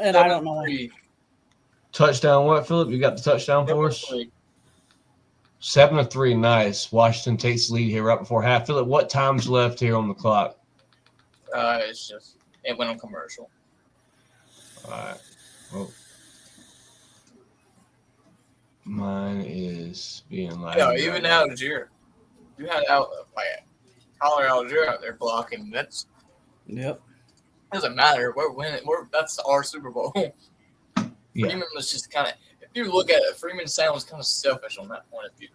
D: know.
C: 7-3.
A: Touchdown, what, Philip? You got the touchdown for us?
C: 7-3.
A: 7-3. Nice. Washington takes the lead here right before half. Philip, what time's left here on the clock?
C: It went on commercial.
A: All right. Well, mine is being live.
C: Yeah, even Algier. You had Tyler Algier out there blocking.
D: Yep.
C: Doesn't matter. We're winning. That's our Super Bowl.
A: Yeah.
C: Freeman was just kind of. If you look at it, Freeman sounds kind of selfish on that point of view.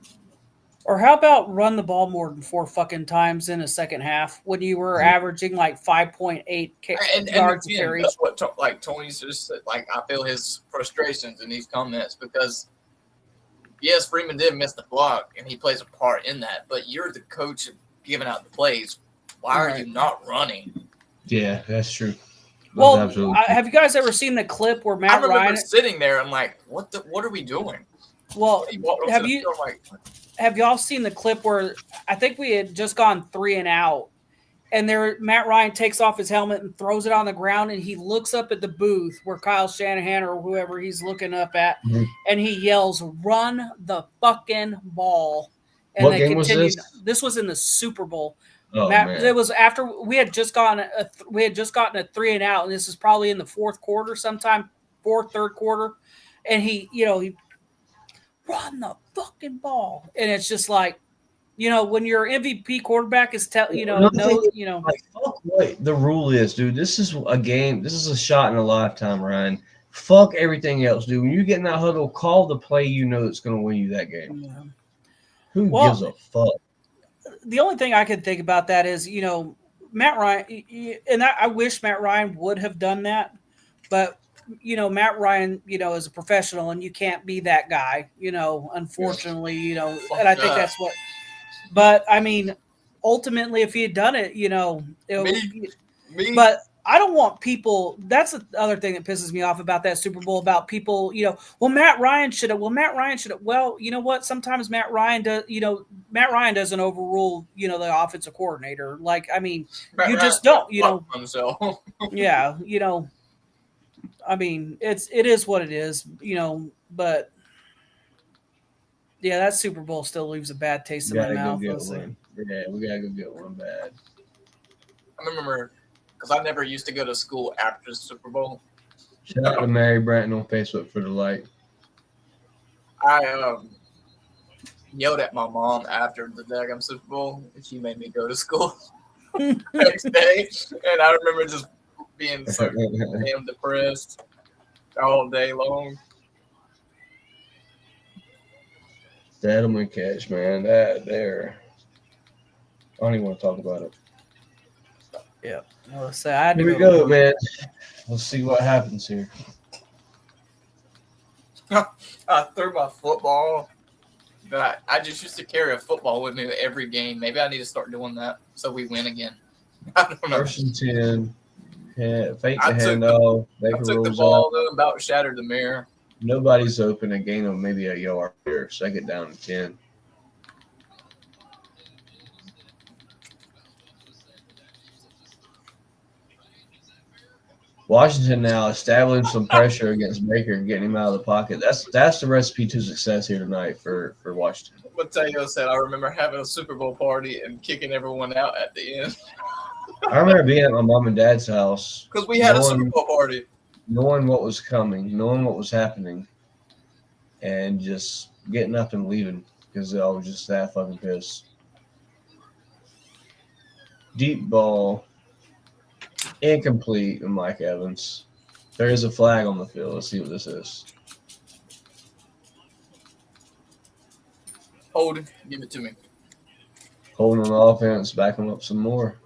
D: Or how about run the ball more than 4 fucking times in a second half when you were averaging like 5.8
C: And
D: yards a
C: again,
D: carry?
C: that's what Tony's just said. Like, I feel his frustrations in these comments because yes, Freeman did miss the block and he plays a part in that. But you're the coach giving out the plays. Why are you not running?
A: Yeah, that's true. That's
D: Well,
A: absolutely
D: have you guys ever seen the clip where
C: I
D: Matt
C: remember
D: Ryan?
C: sitting there. I'm like, what are we doing?
D: Well,
C: He walked onto
D: have
C: the
D: you
C: field, I'm like,
D: have y'all seen the clip where I think we had just gone 3 and out, and there Matt Ryan takes off his helmet and throws it on the ground, and he looks up at the booth where Kyle Shanahan or whoever he's looking up at, and he yells, "Run the fucking ball!" And
A: What
D: they
A: game was
D: continued.
A: this?
D: This was in the Super Bowl.
A: Oh,
D: Matt,
A: man.
D: it was after we had just gotten a 3 and out, and this is probably in the fourth quarter, sometime third quarter, and he run the fucking ball, and it's just like, when your MVP quarterback is
A: Like, fuck what the rule is, dude. This is a game. This is a shot in a lifetime, Ryan. Fuck everything else, dude. When you get in that huddle, call the play you know that's going to win you that game.
D: Yeah.
A: Who gives a fuck?
D: The only thing I could think about that is, Matt Ryan, and I wish Matt Ryan would have done that, but Matt Ryan, is a professional, and you can't be that guy, unfortunately, and I think that's what. But I mean, ultimately, if he had done it, but I don't want people. That's the other thing that pisses me off about that Super Bowl, about people, Matt Ryan should have. Well, you know what? Sometimes Matt Ryan doesn't overrule, the offensive coordinator. Like, I mean, you just don't, yeah, I mean, it is what it is, but yeah, that Super Bowl still leaves a bad taste in my mouth.
A: Yeah, we gotta go get one bad.
C: I remember, because I never used to go to school after the Super Bowl.
A: Shout out to Mary Bratton on Facebook for the like.
C: I yelled at my mom after the daggum Super Bowl, and she made me go to school the next day. And I remember just being so damn depressed all day long.
A: That'll catch, man. That there. I don't even want to talk about it.
D: Yeah. Well, so I had to
A: Here we go, man. Let's see what happens here.
C: I threw my football, but I just used to carry a football with me to every game. Maybe I need to start doing that so we win again. I don't know.
A: First and 10. Yeah, fake the
C: I
A: handoff.
C: took the ball, though, about shattered the mirror.
A: Nobody's open. A gain of maybe a yard here. Second down to 10. Washington now establishing some pressure against Baker and getting him out of the pocket. That's the recipe to success here tonight for Washington.
C: Mateo said, I remember having a Super Bowl party and kicking everyone out at the end.
A: I remember being at my mom and dad's house.
C: Because we had a Super Bowl party.
A: Knowing what was coming, knowing what was happening, and just getting up and leaving because I was just that fucking pissed. Deep ball. Incomplete, and Mike Evans. There is a flag on the field. Let's see what this is.
C: Hold it. Give it to me.
A: Holding on the offense, backing up some more.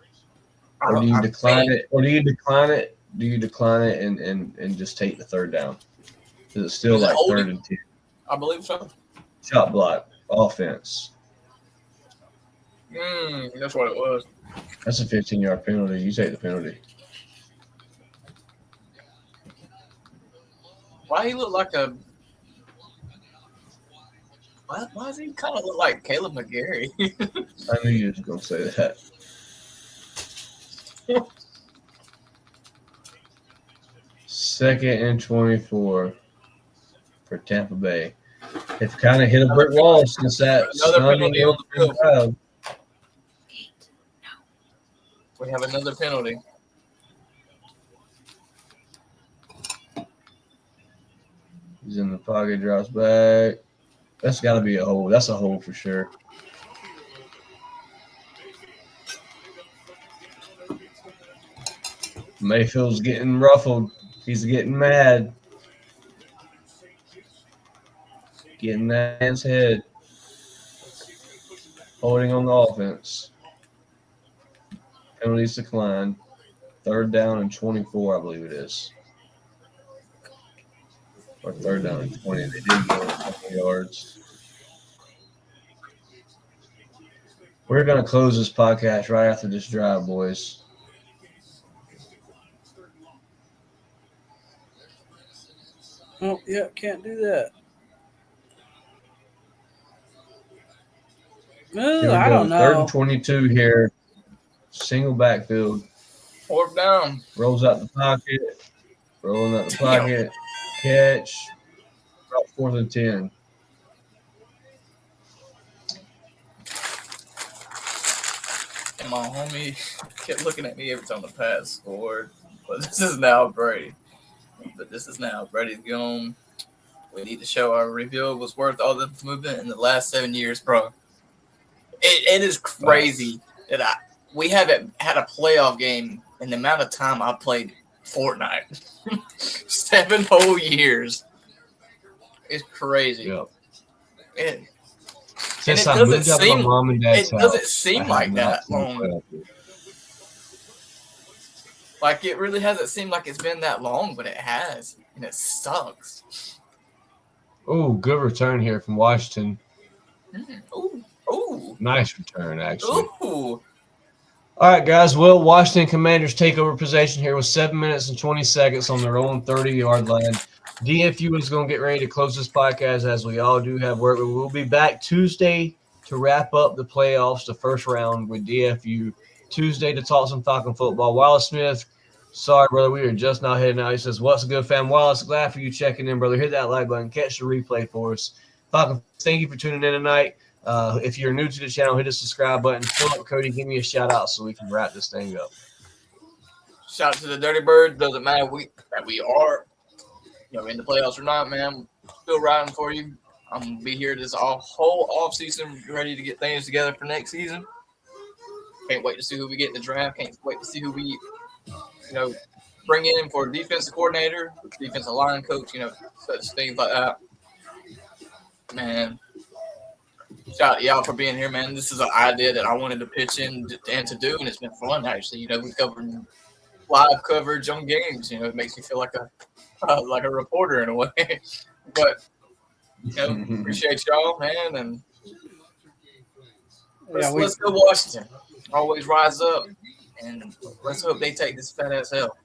A: Or do you decline it? Or do you decline it? Do you decline it and just take the third down? Is it still like third and 10?
C: I believe so.
A: Shot block. Offense.
C: That's what it was.
A: That's a 15-yard penalty. You take the penalty.
C: Why he look like a? Why does he kind of look like Caleb McGarry?
A: I knew you was gonna say that. Second and 24 for Tampa Bay. They've kind of hit a brick wall since that.
C: Another penalty on the field. We have another penalty.
A: He's in the pocket, drops back. That's got to be a hole. That's a hole for sure. Mayfield's getting ruffled. He's getting mad. Getting that in his head. Holding on the offense. Penalties decline. Third down and 24, I believe it is. Or third down and 20. They did go a couple yards. We're going to close this podcast right after this drive, boys.
D: Oh, yeah, can't do that.
A: Here we
D: I
A: go.
D: don't know.
A: 3rd and 22 here. Single backfield.
C: 4th down.
A: Rolls out the pocket. Rolling out the pocket. Catch. About 4th and 10.
C: And my homie kept looking at me every time the pass scored. But this is now Brady. Brady's gone. We need to show our reveal was worth all the movement in the last 7 years, bro. It is crazy that we haven't had a playoff game in the amount of time I played Fortnite. 7 whole years. It's crazy.
A: Yep.
C: And
A: Since
C: it
A: I
C: doesn't
A: moved out of my
C: seem-
A: mom and dad's
C: It doesn't
A: house,
C: seem
A: I have
C: like
A: not
C: that
A: seen a
C: long.
A: playoff game.
C: Like, it really hasn't seemed like it's been that long, but it has. And it sucks.
A: Oh, good return here from Washington.
C: Ooh.
A: Nice return, actually.
C: Ooh.
A: All right, guys. Well, Washington Commanders take over possession here with 7 minutes and 20 seconds on their own 30-yard line. DFU is going to get ready to close this podcast as we all do have work. But we'll be back Tuesday to wrap up the playoffs, the first round with DFU. Tuesday to talk some Falcon football. Wallace Smith, sorry, brother. We are just now heading out. He says, what's good, fam? Wallace, glad for you checking in, brother. Hit that like button. Catch the replay for us. Falcon, thank you for tuning in tonight. If you're new to the channel, hit the subscribe button. Fill up Cody, give me a shout out so we can wrap this thing up.
C: Shout out to the Dirty Birds. Doesn't matter that we are, in the playoffs or not, man. Still riding for you. I'm gonna be here this whole off season, ready to get things together for next season. Can't wait to see who we get in the draft. Can't wait to see who we, bring in for defensive coordinator, defensive line coach. Such things like that. Man. Shout out to y'all for being here, man. This is an idea that I wanted to pitch in and to do, and it's been fun, actually. We cover live coverage on games. It makes me feel like a reporter in a way. But, appreciate y'all, man, and let's go Washington. Always rise up, and let's hope they take this fat ass L.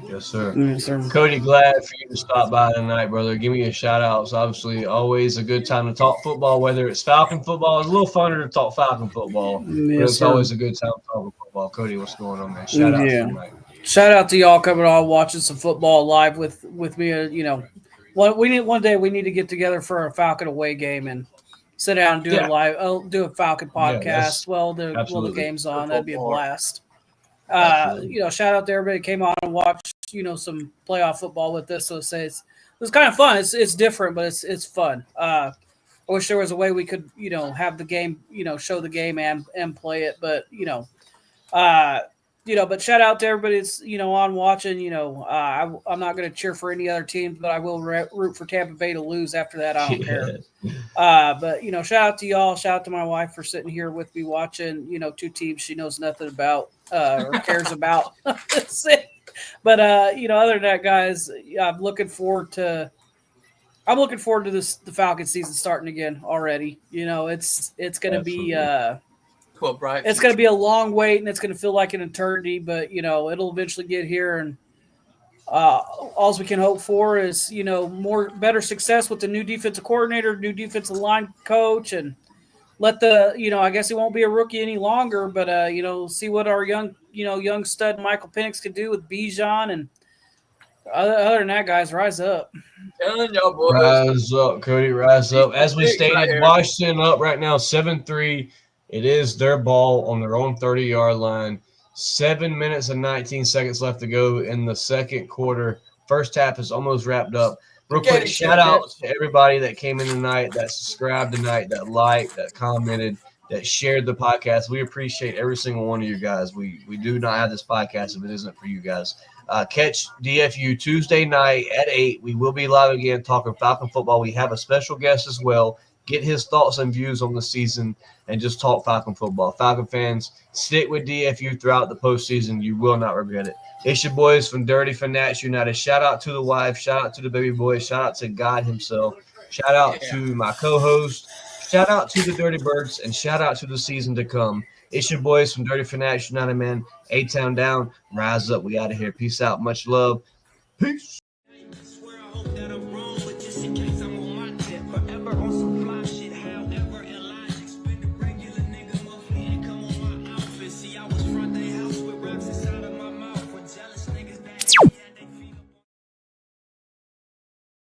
A: Yes, sir.
D: Yes, sir.
A: Cody, glad for you to stop by tonight, brother. Give me a shout out. It's obviously always a good time to talk football, whether it's Falcon football. It's a little funner to talk Falcon football, but it's always a good time to talk football. Cody, what's going on, man? Shout out to you tonight.
D: Shout out to y'all coming on watching some football live with me. One day we need to get together for a Falcon away game and sit down and do a Falcon podcast while the game's on. That'd be a blast. Shout out to everybody who came on and watched, some playoff football with us. So it was kind of fun. It's different, but it's fun. I wish there was a way we could, have the game, show the game and play it. But, but shout out to everybody that's, on watching. I'm not going to cheer for any other teams, but I will root for Tampa Bay to lose after that. I don't care. But, shout out to y'all. Shout out to my wife for sitting here with me watching, 2 teams she knows nothing about or cares about. But, other than that, guys, I'm looking forward to the Falcon season starting again already. It's going to be it's going to be a long wait, and it's going to feel like an eternity, but, it'll eventually get here. And all we can hope for is, better success with the new defensive coordinator, new defensive line coach, and let I guess he won't be a rookie any longer, but, see what our young stud Michael Penix could do with Bijan. And other than that, guys, rise up.
C: Y'all boys.
A: Rise up, Cody, rise up. As we stated, Washington up right now, 7-3. It is their ball on their own 30-yard line. 7 minutes and 19 seconds left to go in the second quarter. First half is almost wrapped up. Real quick, shout out to everybody that came in tonight, that subscribed tonight, that liked, that commented, that shared the podcast. We appreciate every single one of you guys. We do not have this podcast if it isn't for you guys. Catch DFU Tuesday night at 8. We will be live again talking Falcon football. We have a special guest as well. Get his thoughts and views on the season and just talk Falcon football. Falcon fans, stick with DFU throughout the postseason. You will not regret it. It's your boys from Dirty Fanatics United. Shout out to the wife. Shout out to the baby boy. Shout out to God himself. Shout out to my co-host. Shout out to the Dirty Birds. And shout out to the season to come. It's your boys from Dirty Fanatics United, man. A-Town down. Rise up. We out of here. Peace out. Much love. Peace.